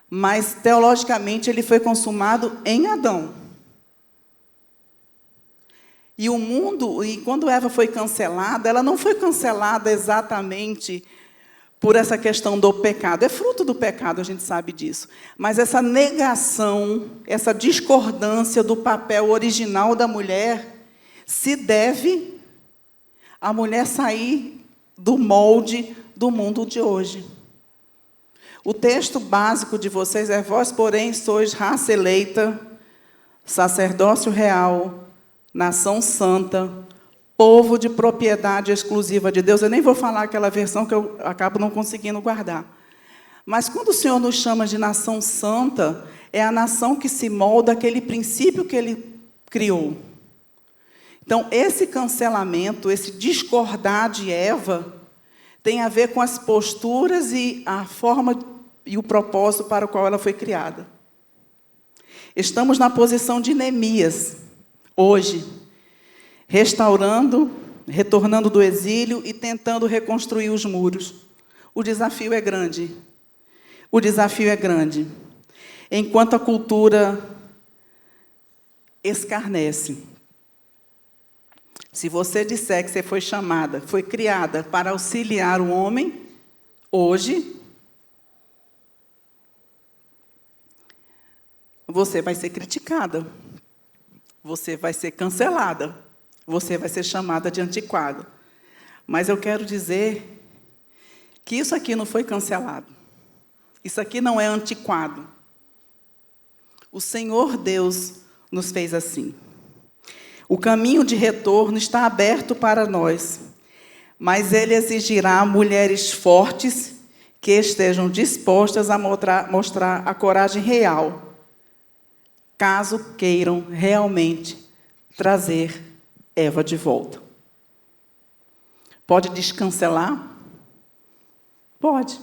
Mas, teologicamente, ele foi consumado em Adão. E o mundo, e quando Eva foi cancelada, ela não foi cancelada exatamente por essa questão do pecado. É fruto do pecado, a gente sabe disso. Mas essa negação, essa discordância do papel original da mulher, se deve à mulher sair do molde do mundo de hoje. O texto básico de vocês é: vós, porém, sois raça eleita, sacerdócio real, nação santa, povo de propriedade exclusiva de Deus. Eu nem vou falar aquela versão que eu acabo não conseguindo guardar. Mas quando o Senhor nos chama de nação santa, é a nação que se molda àquele princípio que Ele criou. Então, esse cancelamento, esse discordar de Eva, tem a ver com as posturas e a forma e o propósito para o qual ela foi criada. Estamos na posição de Neemias, hoje, restaurando, retornando do exílio e tentando reconstruir os muros. O desafio é grande. O desafio é grande. Enquanto a cultura escarnece. Se você disser que você foi chamada, foi criada para auxiliar o homem, hoje, você vai ser criticada. Você vai ser cancelada. Você vai ser chamada de antiquado. Mas eu quero dizer que isso aqui não foi cancelado. Isso aqui não é antiquado. O Senhor Deus nos fez assim. O caminho de retorno está aberto para nós, mas Ele exigirá mulheres fortes que estejam dispostas a mostrar a coragem real, caso queiram realmente trazer Eva de volta. Pode descancelar? Pode.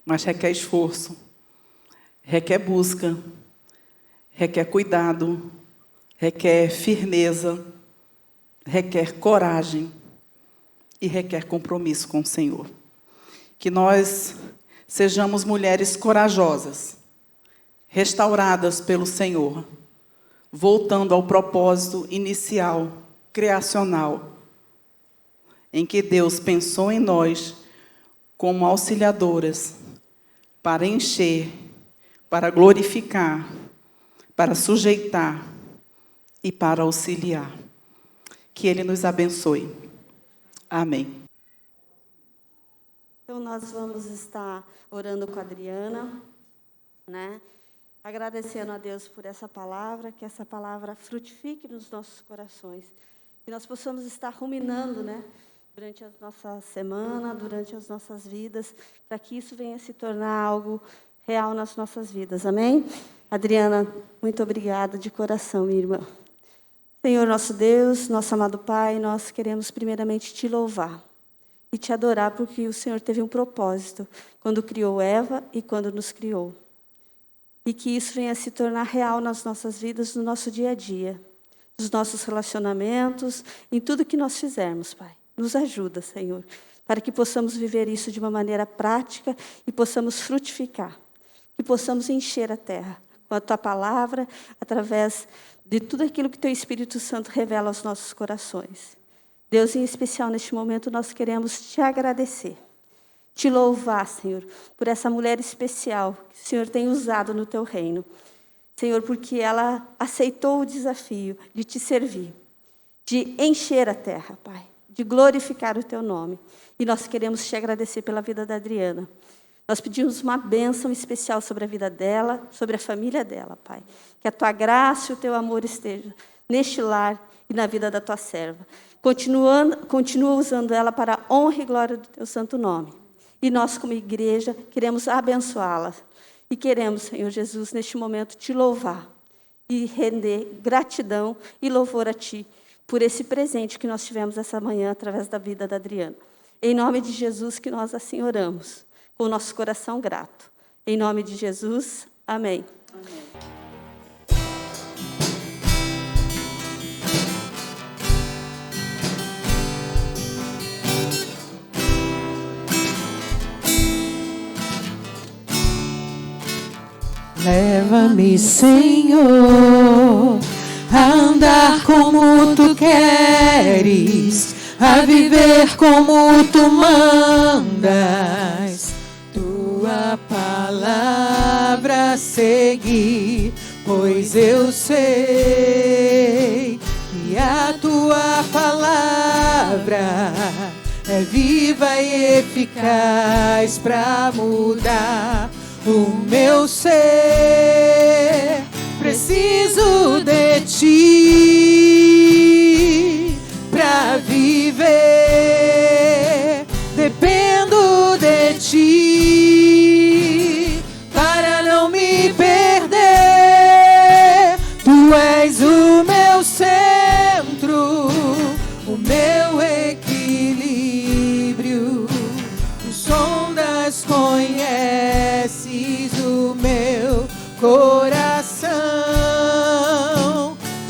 Mas requer esforço, requer busca, requer cuidado, requer firmeza, requer coragem e requer compromisso com o Senhor. Que nós sejamos mulheres corajosas, restauradas pelo Senhor, voltando ao propósito inicial, criacional, em que Deus pensou em nós como auxiliadoras para encher, para glorificar, para sujeitar e para auxiliar. Que Ele nos abençoe. Amém. Então, nós vamos estar orando com a Adriana, né? Agradecendo a Deus por essa palavra, que essa palavra frutifique nos nossos corações. Que nós possamos estar ruminando, né? Durante a nossa semana, durante as nossas vidas, para que isso venha se tornar algo real nas nossas vidas. Amém? Adriana, muito obrigada de coração, minha irmã. Senhor nosso Deus, nosso amado Pai, nós queremos primeiramente te louvar e te adorar, porque o Senhor teve um propósito quando criou Eva e quando nos criou. e que isso venha se tornar real nas nossas vidas, no nosso dia a dia, nos nossos relacionamentos, em tudo que nós fizermos, Pai. Nos ajuda, Senhor, para que possamos viver isso de uma maneira prática e possamos frutificar, que possamos encher a terra com a Tua palavra, através de tudo aquilo que Teu Espírito Santo revela aos nossos corações. Deus, em especial, neste momento, nós queremos Te agradecer, Te louvar, Senhor, por essa mulher especial que o Senhor tem usado no Teu reino. Senhor, porque ela aceitou o desafio de Te servir, de encher a terra, Pai, de glorificar o Teu nome. E nós queremos Te agradecer pela vida da Adriana. Nós pedimos uma bênção especial sobre a vida dela, sobre a família dela, Pai. Que a Tua graça e o Teu amor estejam neste lar e na vida da Tua serva. Continua usando ela para a honra e glória do Teu santo nome. E nós, como igreja, queremos abençoá-la. E queremos, Senhor Jesus, neste momento, Te louvar e render gratidão e louvor a Ti por esse presente que nós tivemos essa manhã através da vida da Adriana. Em nome de Jesus que nós assim oramos, com o nosso coração grato. Em nome de Jesus, amém. Amém. Leva-me, Senhor, a andar como Tu queres, a viver como Tu mandas, Tua palavra seguir, pois eu sei que a Tua palavra é viva e eficaz para mudar o meu ser. Preciso de Ti pra viver, dependo de Ti para não me perder. Tu és o meu centro, o meu equilíbrio. Tu sondas, conheces o meu coração.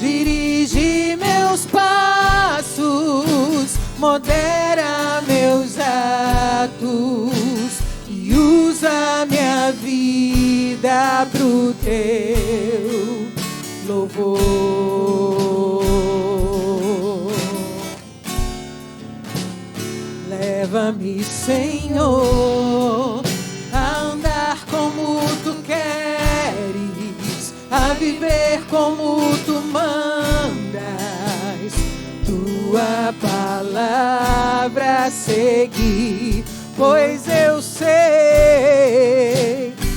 Dirige meus passos, modera meus atos e usa minha vida pro Teu louvor. Leva-me, Senhor, a andar como Tu queres, a viver como Tu mandas, Tua palavra seguir, pois eu sei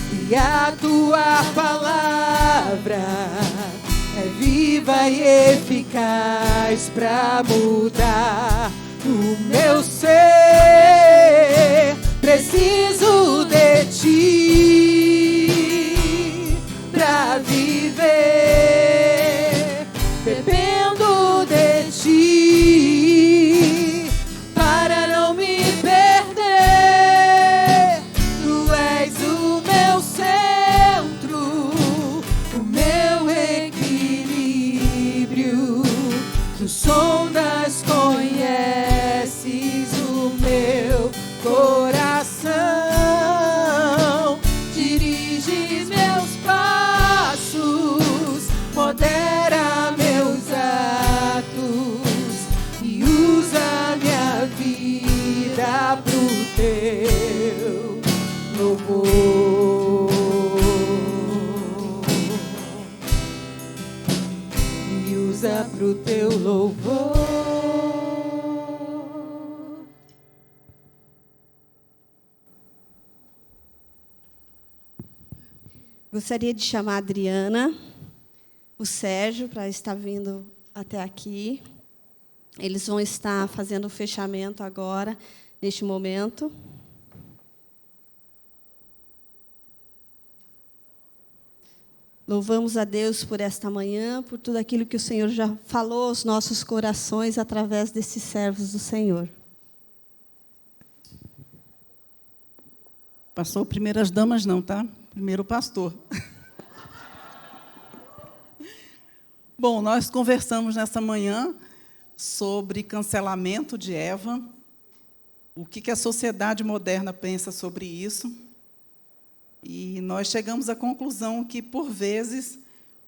que a Tua palavra é viva e eficaz para mudar o meu ser. Preciso de Ti pra viver, dependo de Ti para não me perder. Tu és o meu centro, o meu equilíbrio. Tu sondas, conheces o meu coração. Diriges meus passos, modera meus atos e usa minha vida pro Teu louvor. E usa pro Teu louvor. Gostaria de chamar a Adriana, o Sérgio, para estar vindo até aqui. Eles vão estar fazendo o fechamento agora, neste momento. Louvamos a Deus por esta manhã, por tudo aquilo que o Senhor já falou aos nossos corações através desses servos do Senhor. Pastor, primeiras damas não, tá? Primeiro o pastor. Bom, nós conversamos nessa manhã sobre cancelamento de Eva, o que a sociedade moderna pensa sobre isso, e nós chegamos à conclusão que, por vezes,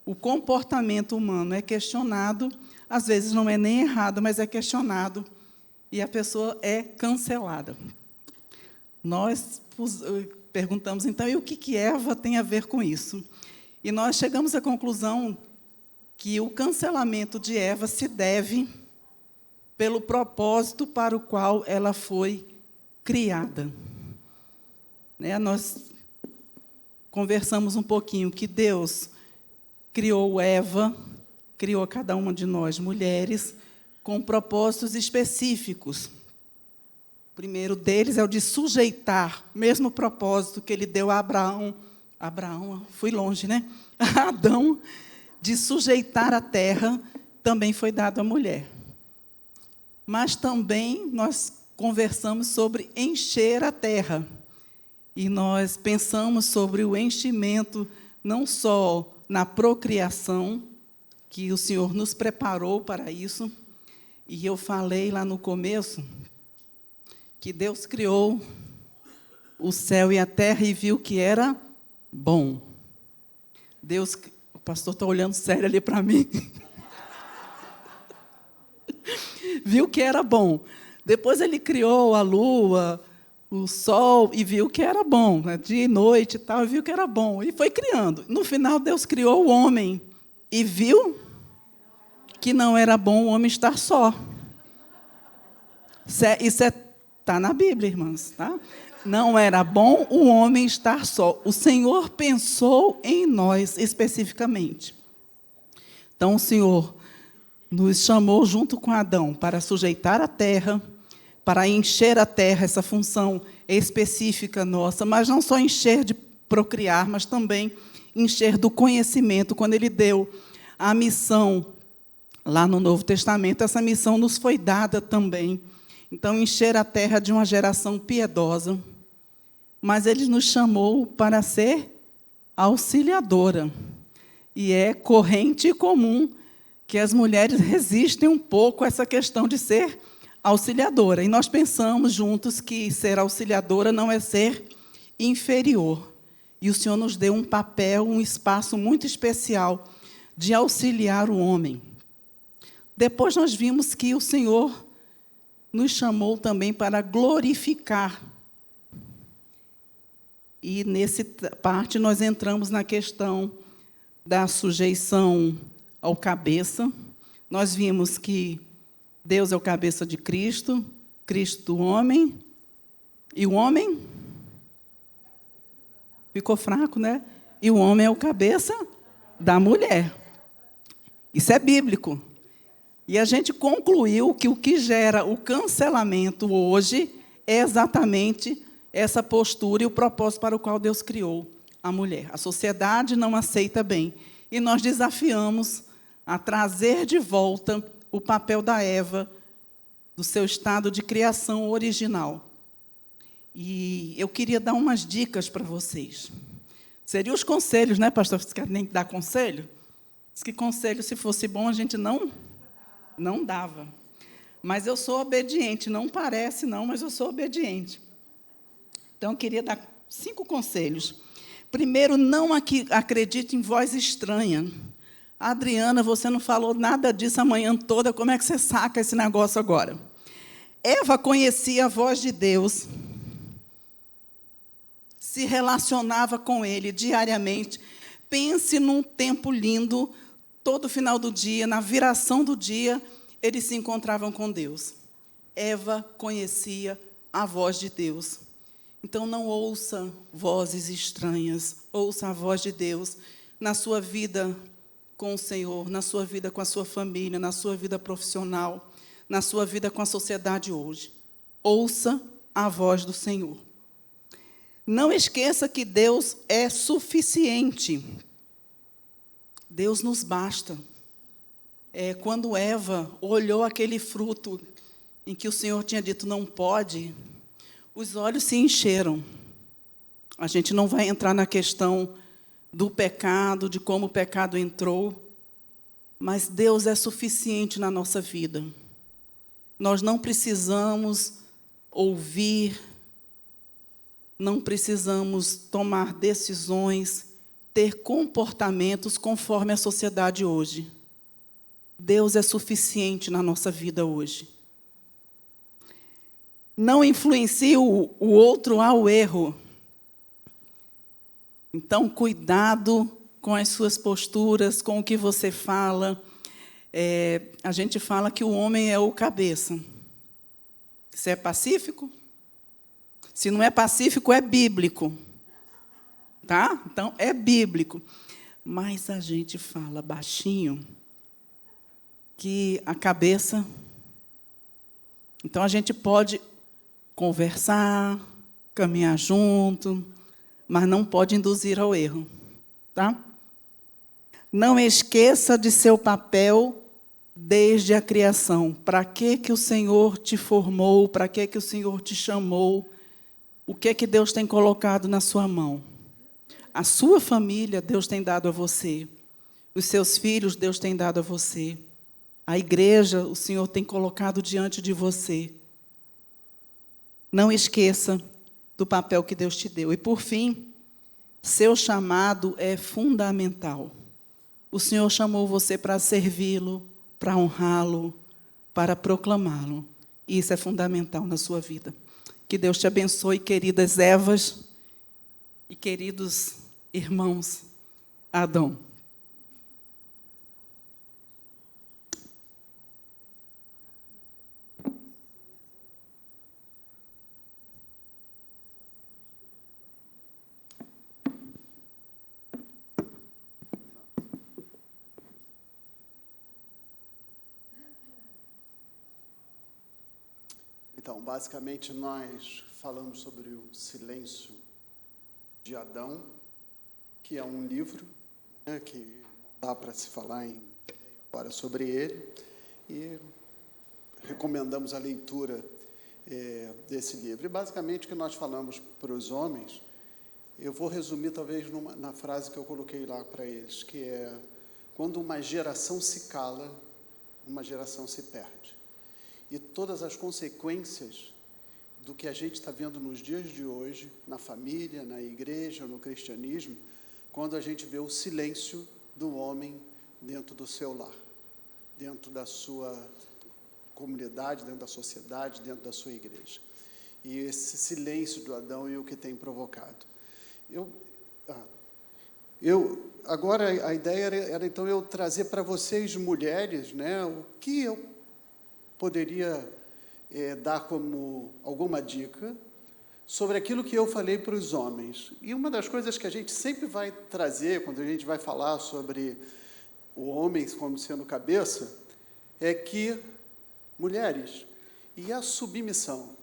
o comportamento humano é questionado, às vezes não é nem errado, mas é questionado, e a pessoa é cancelada. Nós perguntamos, então, e o que Eva tem a ver com isso? E nós chegamos à conclusão que o cancelamento de Eva se deve pelo propósito para o qual ela foi criada. Nós conversamos um pouquinho que Deus criou Eva, criou cada uma de nós, mulheres, com propósitos específicos. O primeiro deles é o de sujeitar, o mesmo propósito que ele deu a Abraão, fui longe, né? A Adão, de sujeitar a terra, também foi dado à mulher. Mas também nós conversamos sobre encher a terra. E nós pensamos sobre o enchimento, não só na procriação, que o Senhor nos preparou para isso. E eu falei lá no começo que Deus criou o céu e a terra e viu que era bom. O pastor está olhando sério ali para mim. Viu que era bom. Depois ele criou a lua, o sol, e viu que era bom, né? Dia e noite e tal, e viu que era bom. E foi criando. No final, Deus criou o homem e viu que não era bom o homem estar só. Isso está na Bíblia, irmãos. Tá? Não era bom o homem estar só. O Senhor pensou em nós especificamente. Então, o Senhor nos chamou junto com Adão para sujeitar a terra, para encher a terra, essa função específica nossa, mas não só encher de procriar, mas também encher do conhecimento. Quando ele deu a missão lá no Novo Testamento, essa missão nos foi dada também. Então, encher a terra de uma geração piedosa, mas ele nos chamou para ser auxiliadora. E é corrente e comum que as mulheres resistem um pouco a essa questão de ser auxiliadora. E nós pensamos juntos que ser auxiliadora não é ser inferior. E o Senhor nos deu um papel, um espaço muito especial de auxiliar o homem. Depois nós vimos que o Senhor nos chamou também para glorificar. E, nessa parte, nós entramos na questão da sujeição ao cabeça. Nós vimos que Deus é o cabeça de Cristo, Cristo do homem, e o homem ficou fraco, né? E o homem é o cabeça da mulher. Isso é bíblico. E a gente concluiu que o que gera o cancelamento hoje é exatamente essa postura e o propósito para o qual Deus criou a mulher. A sociedade não aceita bem. E nós desafiamos a trazer de volta o papel da Eva, do seu estado de criação original. E eu queria dar umas dicas para vocês. Seriam os conselhos, né, pastor? Vocês querem nem dar conselho? Diz que conselho, se fosse bom, a gente não dava. Mas eu sou obediente. Não parece, não, mas eu sou obediente. Então, eu queria dar 5 conselhos. Primeiro, não acredite em voz estranha. Adriana, você não falou nada disso a manhã toda, como é que você saca esse negócio agora? Eva conhecia a voz de Deus, se relacionava com Ele diariamente. Pense num tempo lindo, todo final do dia, na viração do dia, eles se encontravam com Deus. Eva conhecia a voz de Deus. Então, não ouça vozes estranhas, ouça a voz de Deus na sua vida com o Senhor, na sua vida com a sua família, na sua vida profissional, na sua vida com a sociedade hoje. Ouça a voz do Senhor. Não esqueça que Deus é suficiente. Deus nos basta. Quando Eva olhou aquele fruto em que o Senhor tinha dito não pode, os olhos se encheram. A gente não vai entrar na questão do pecado, de como o pecado entrou, mas Deus é suficiente na nossa vida. Nós não precisamos ouvir, não precisamos tomar decisões, ter comportamentos conforme a sociedade hoje. Deus é suficiente na nossa vida hoje. Não influencie o outro ao erro. Então, cuidado com as suas posturas, com o que você fala. A gente fala que o homem é o cabeça. Se é pacífico? Se não é pacífico, é bíblico. Tá? Então, é bíblico. Mas a gente fala baixinho que a cabeça... Então, a gente pode conversar, caminhar junto, mas não pode induzir ao erro. Tá? Não esqueça de seu papel desde a criação. Para que o Senhor te formou? Para que o Senhor te chamou? O que Deus tem colocado na sua mão? A sua família, Deus tem dado a você. Os seus filhos, Deus tem dado a você. A igreja, o Senhor tem colocado diante de você. Não esqueça do papel que Deus te deu. E, por fim, seu chamado é fundamental. O Senhor chamou você para servi-lo, para honrá-lo, para proclamá-lo. E isso é fundamental na sua vida. Que Deus te abençoe, queridas Evas e queridos irmãos Adão. Então, basicamente, nós falamos sobre o silêncio de Adão, que é um livro, né, que não dá para se falar agora sobre ele, e recomendamos a leitura desse livro. E, basicamente, o que nós falamos para os homens, eu vou resumir, talvez, na frase que eu coloquei lá para eles, que é: quando uma geração se cala, uma geração se perde. E todas as consequências do que a gente está vendo nos dias de hoje, na família, na igreja, no cristianismo, quando a gente vê o silêncio do homem dentro do seu lar, dentro da sua comunidade, dentro da sociedade, dentro da sua igreja. E esse silêncio do Adão e o que tem provocado. Agora, a ideia era então, eu trazer para vocês, mulheres, né, o que eu poderia dar como alguma dica sobre aquilo que eu falei para os homens. E uma das coisas que a gente sempre vai trazer, quando a gente vai falar sobre o homem como sendo cabeça, é que, mulheres, e a submissão?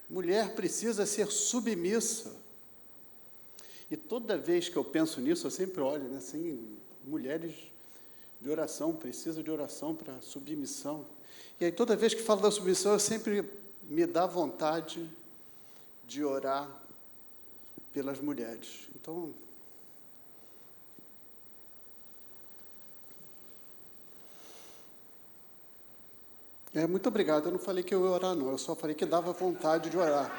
Mulher precisa ser submissa. E toda vez que eu penso nisso, eu sempre olho, né, assim, mulheres de oração, precisa de oração para submissão. E aí, toda vez que falo da submissão, eu sempre me dá vontade de orar pelas mulheres. Então, muito obrigado. Eu não falei que eu ia orar, não. Eu só falei que dava vontade de orar.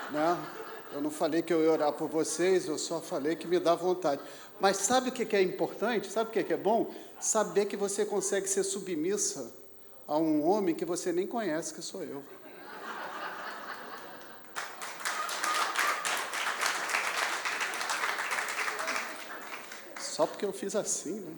Né? Eu não falei que eu ia orar por vocês, eu só falei que me dá vontade. Mas sabe o que é importante? Sabe o que é bom? Saber que você consegue ser submissa a um homem que você nem conhece, que sou eu. Só porque eu fiz assim, né?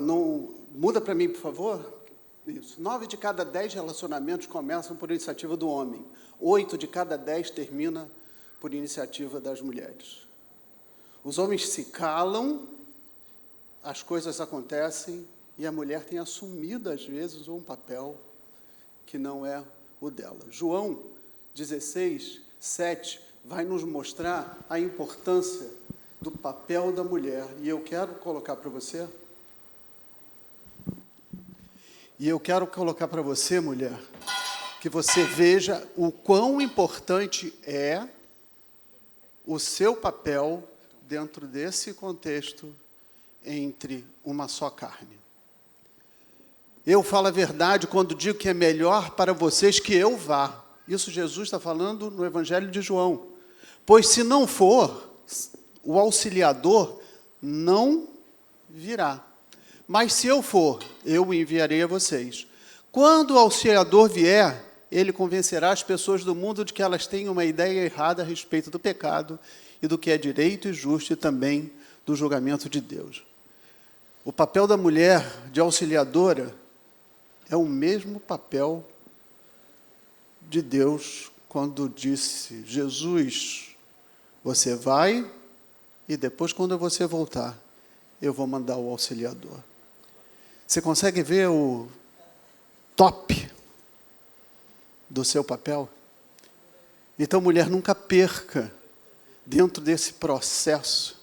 Não muda para mim, por favor. Isso. 9 de cada 10 relacionamentos começam por iniciativa do homem. 8 de cada 10 termina por iniciativa das mulheres. Os homens se calam, as coisas acontecem, e a mulher tem assumido, às vezes, um papel que não é o dela. João 16, 7, vai nos mostrar a importância do papel da mulher. E eu quero colocar para você... mulher, que você veja o quão importante é o seu papel dentro desse contexto entre uma só carne. Eu falo a verdade quando digo que é melhor para vocês que eu vá. Isso Jesus está falando no Evangelho de João. Pois se não for, o auxiliador não virá. Mas se eu for, eu o enviarei a vocês. Quando o auxiliador vier, ele convencerá as pessoas do mundo de que elas têm uma ideia errada a respeito do pecado e do que é direito e justo e também do julgamento de Deus. O papel da mulher de auxiliadora é o mesmo papel de Deus quando disse: Jesus, você vai e depois, quando você voltar, eu vou mandar o auxiliador. Você consegue ver o top do seu papel? Então, mulher, nunca perca, dentro desse processo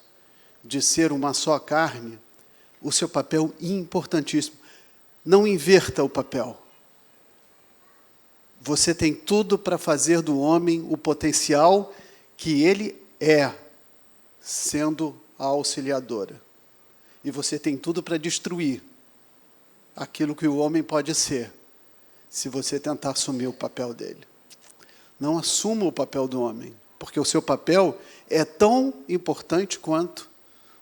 de ser uma só carne, o seu papel importantíssimo. Não inverta o papel. Você tem tudo para fazer do homem o potencial que ele é, sendo a auxiliadora. E você tem tudo para destruir aquilo que o homem pode ser, se você tentar assumir o papel dele. Não assuma o papel do homem, porque o seu papel é tão importante quanto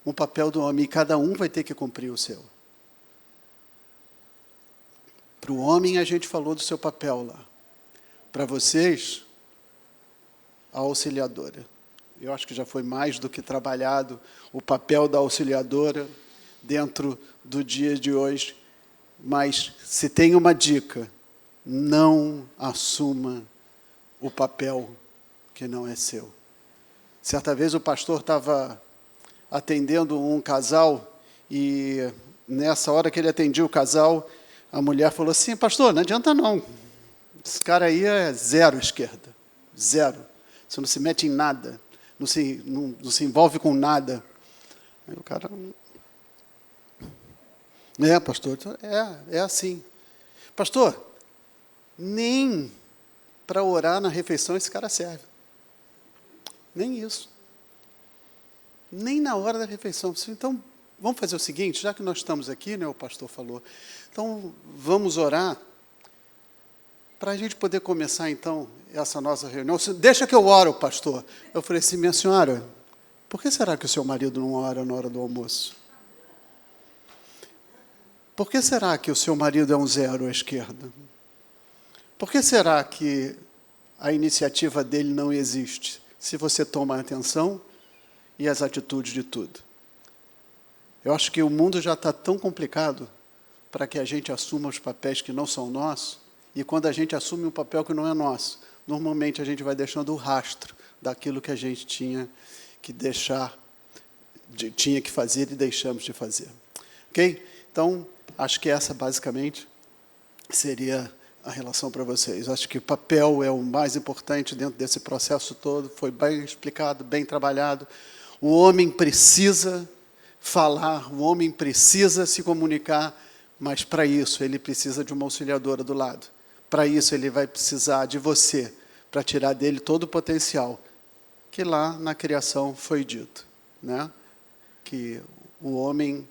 o papel do homem, e cada um vai ter que cumprir o seu. Para o homem, a gente falou do seu papel lá. Para vocês, a auxiliadora. Eu acho que já foi mais do que trabalhado o papel da auxiliadora dentro do dia de hoje. Mas, se tem uma dica, não assuma o papel que não é seu. Certa vez o pastor estava atendendo um casal e, nessa hora que ele atendia o casal, a mulher falou assim: pastor, não adianta não. Esse cara aí é zero esquerda. Zero. Você não se mete em nada. Não se envolve com nada. Aí o cara... pastor, é assim. Pastor, nem para orar na refeição esse cara serve. Nem isso. Nem na hora da refeição. Então, vamos fazer o seguinte, já que nós estamos aqui, né, o pastor falou, então vamos orar para a gente poder começar, então, essa nossa reunião. Deixa que eu oro, pastor. Eu falei assim: minha senhora, por que será que o seu marido não ora na hora do almoço? Por que será que o seu marido é um zero à esquerda? Por que será que a iniciativa dele não existe, se você toma a atenção e as atitudes de tudo? Eu acho que o mundo já está tão complicado para que a gente assuma os papéis que não são nossos, e quando a gente assume um papel que não é nosso, normalmente a gente vai deixando o rastro daquilo que a gente tinha que deixar, tinha que fazer e deixamos de fazer. Ok? Então, acho que essa, basicamente, seria a relação para vocês. Acho que o papel é o mais importante dentro desse processo todo, foi bem explicado, bem trabalhado. O homem precisa falar, o homem precisa se comunicar, mas, para isso, ele precisa de uma auxiliadora do lado. Para isso, ele vai precisar de você, para tirar dele todo o potencial que lá na criação foi dito, né? Que o homem,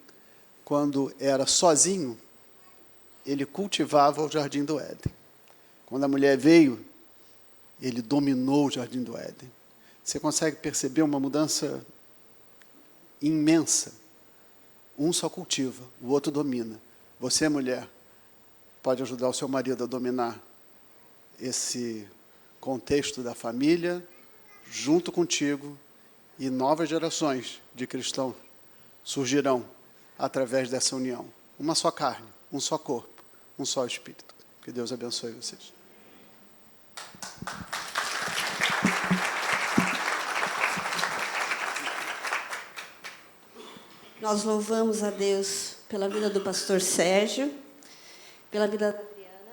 quando era sozinho, ele cultivava o jardim do Éden. Quando a mulher veio, ele dominou o jardim do Éden. Você consegue perceber uma mudança imensa? Um só cultiva, o outro domina. Você, mulher, pode ajudar o seu marido a dominar esse contexto da família, junto contigo, e novas gerações de cristãos surgirão através dessa união. Uma só carne, um só corpo, um só espírito. Que Deus abençoe vocês. Nós louvamos a Deus pela vida do pastor Sérgio, pela vida da Adriana.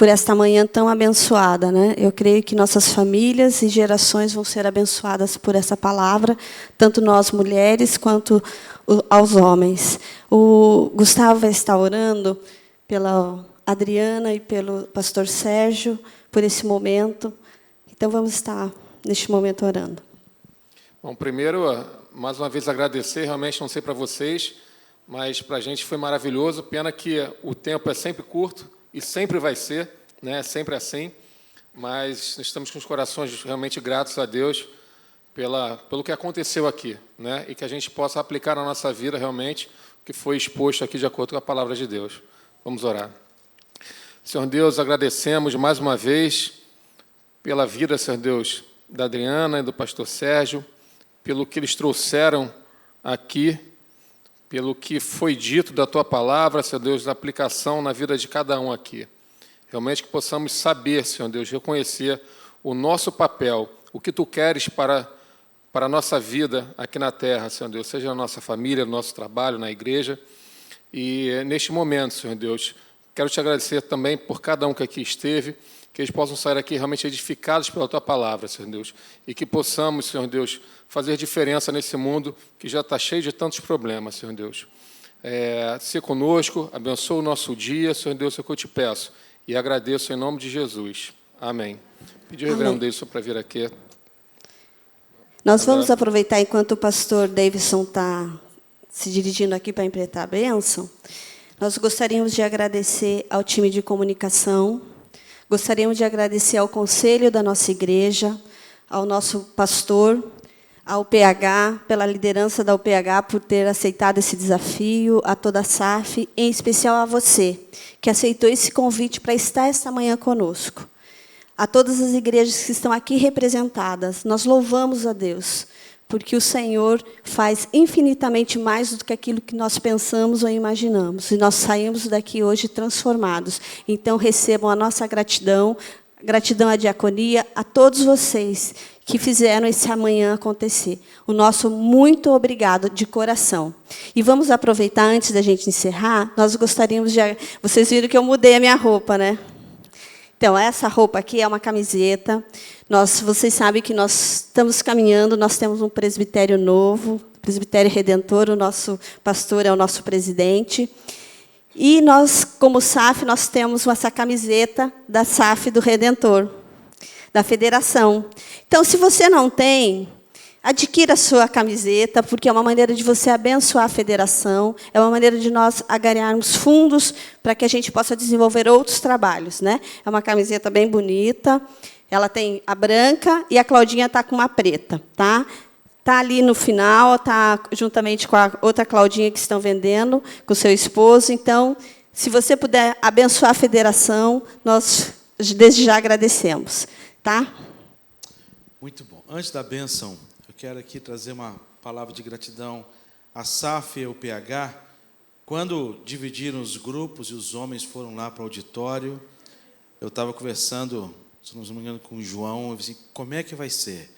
por esta manhã tão abençoada, né? Eu creio que nossas famílias e gerações vão ser abençoadas por essa palavra, tanto nós mulheres quanto aos homens. O Gustavo vai estar orando pela Adriana e pelo pastor Sérgio por esse momento. Então, vamos estar, neste momento, orando. Bom, primeiro, mais uma vez, agradecer. Realmente, não sei para vocês, mas para a gente foi maravilhoso. Pena que o tempo é sempre curto e sempre vai ser, né? Sempre assim. Mas estamos com os corações realmente gratos a Deus pelo que aconteceu aqui, né? E que a gente possa aplicar na nossa vida realmente o que foi exposto aqui de acordo com a palavra de Deus. Vamos orar. Senhor Deus, agradecemos mais uma vez pela vida, Senhor Deus, da Adriana e do pastor Sérgio, pelo que eles trouxeram aqui, pelo que foi dito da Tua palavra, Senhor Deus, da aplicação na vida de cada um aqui. Realmente que possamos saber, Senhor Deus, reconhecer o nosso papel, o que Tu queres para a nossa vida aqui na terra, Senhor Deus, seja na nossa família, no nosso trabalho, na igreja. E neste momento, Senhor Deus, quero Te agradecer também por cada um que aqui esteve, que eles possam sair aqui realmente edificados pela Tua palavra, Senhor Deus, e que possamos, Senhor Deus, fazer diferença nesse mundo que já está cheio de tantos problemas, Senhor Deus. Ser conosco, abençoa o nosso dia, Senhor Deus, é o que eu Te peço, e agradeço em nome de Jesus. Amém. Pedi ao reverendo Davidson para vir aqui. Nós vamos aproveitar, enquanto o pastor Davidson está se dirigindo aqui para implementar a bênção, nós gostaríamos de agradecer ao time de comunicação, gostaríamos de agradecer ao conselho da nossa igreja, ao nosso pastor, ao PH, pela liderança da UPH, por ter aceitado esse desafio, a toda a SAF, em especial a você, que aceitou esse convite para estar esta manhã conosco. A todas as igrejas que estão aqui representadas, nós louvamos a Deus, porque o Senhor faz infinitamente mais do que aquilo que nós pensamos ou imaginamos. E nós saímos daqui hoje transformados. Então, recebam a nossa gratidão, gratidão à diaconia, a todos vocês que fizeram esse amanhã acontecer. O nosso muito obrigado de coração. E vamos aproveitar, antes da gente encerrar, nós gostaríamos de... Vocês viram que eu mudei a minha roupa, né? Então, essa roupa aqui é uma camiseta. Vocês sabem que nós estamos caminhando, nós temos um presbitério novo, Presbitério Redentor, o nosso pastor é o nosso presidente. E nós, como SAF, nós temos essa camiseta da SAF do Redentor, da federação. Então, se você não tem, adquira a sua camiseta, porque é uma maneira de você abençoar a federação, é uma maneira de nós angariarmos fundos para que a gente possa desenvolver outros trabalhos, né? É uma camiseta bem bonita, ela tem a branca e a Claudinha está com uma preta, tá? Está ali no final, está juntamente com a outra Claudinha que estão vendendo, com o seu esposo. Então, se você puder abençoar a federação, nós desde já agradecemos. Tá? Muito bom. Antes da bênção, eu quero aqui trazer uma palavra de gratidão à SAF e ao PH. Quando dividiram os grupos e os homens foram lá para o auditório, eu estava conversando, se não me engano, com o João, eu disse assim, como é que vai ser?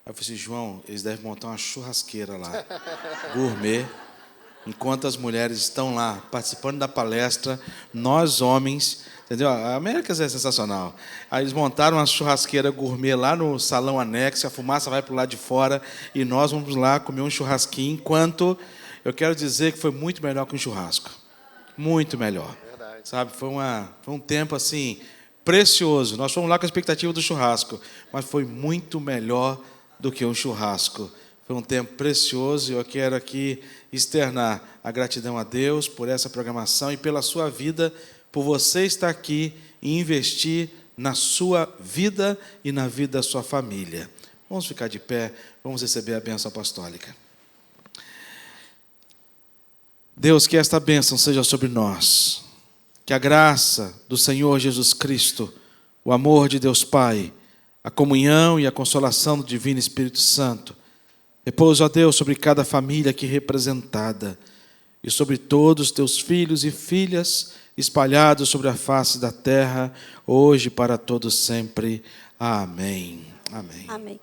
Aí eu falei assim, João, eles devem montar uma churrasqueira lá, gourmet, enquanto as mulheres estão lá participando da palestra, nós homens, entendeu? A América é sensacional. Aí eles montaram uma churrasqueira gourmet lá no salão anexo, a fumaça vai para o lado de fora e nós vamos lá comer um churrasquinho, enquanto eu quero dizer que foi muito melhor que um churrasco. Muito melhor. Verdade. Sabe? Foi um tempo assim precioso. Nós fomos lá com a expectativa do churrasco, mas foi muito melhor do que um churrasco. Foi um tempo precioso e eu quero aqui externar a gratidão a Deus por essa programação e pela sua vida, por você estar aqui e investir na sua vida e na vida da sua família. Vamos ficar de pé, vamos receber a bênção apostólica. Deus, que esta bênção seja sobre nós, que a graça do Senhor Jesus Cristo, o amor de Deus Pai, a comunhão e a consolação do Divino Espírito Santo, repouse, ó Deus, sobre cada família aqui representada e sobre todos os teus filhos e filhas espalhados sobre a face da terra, hoje e para todos sempre. Amém. Amém. Amém.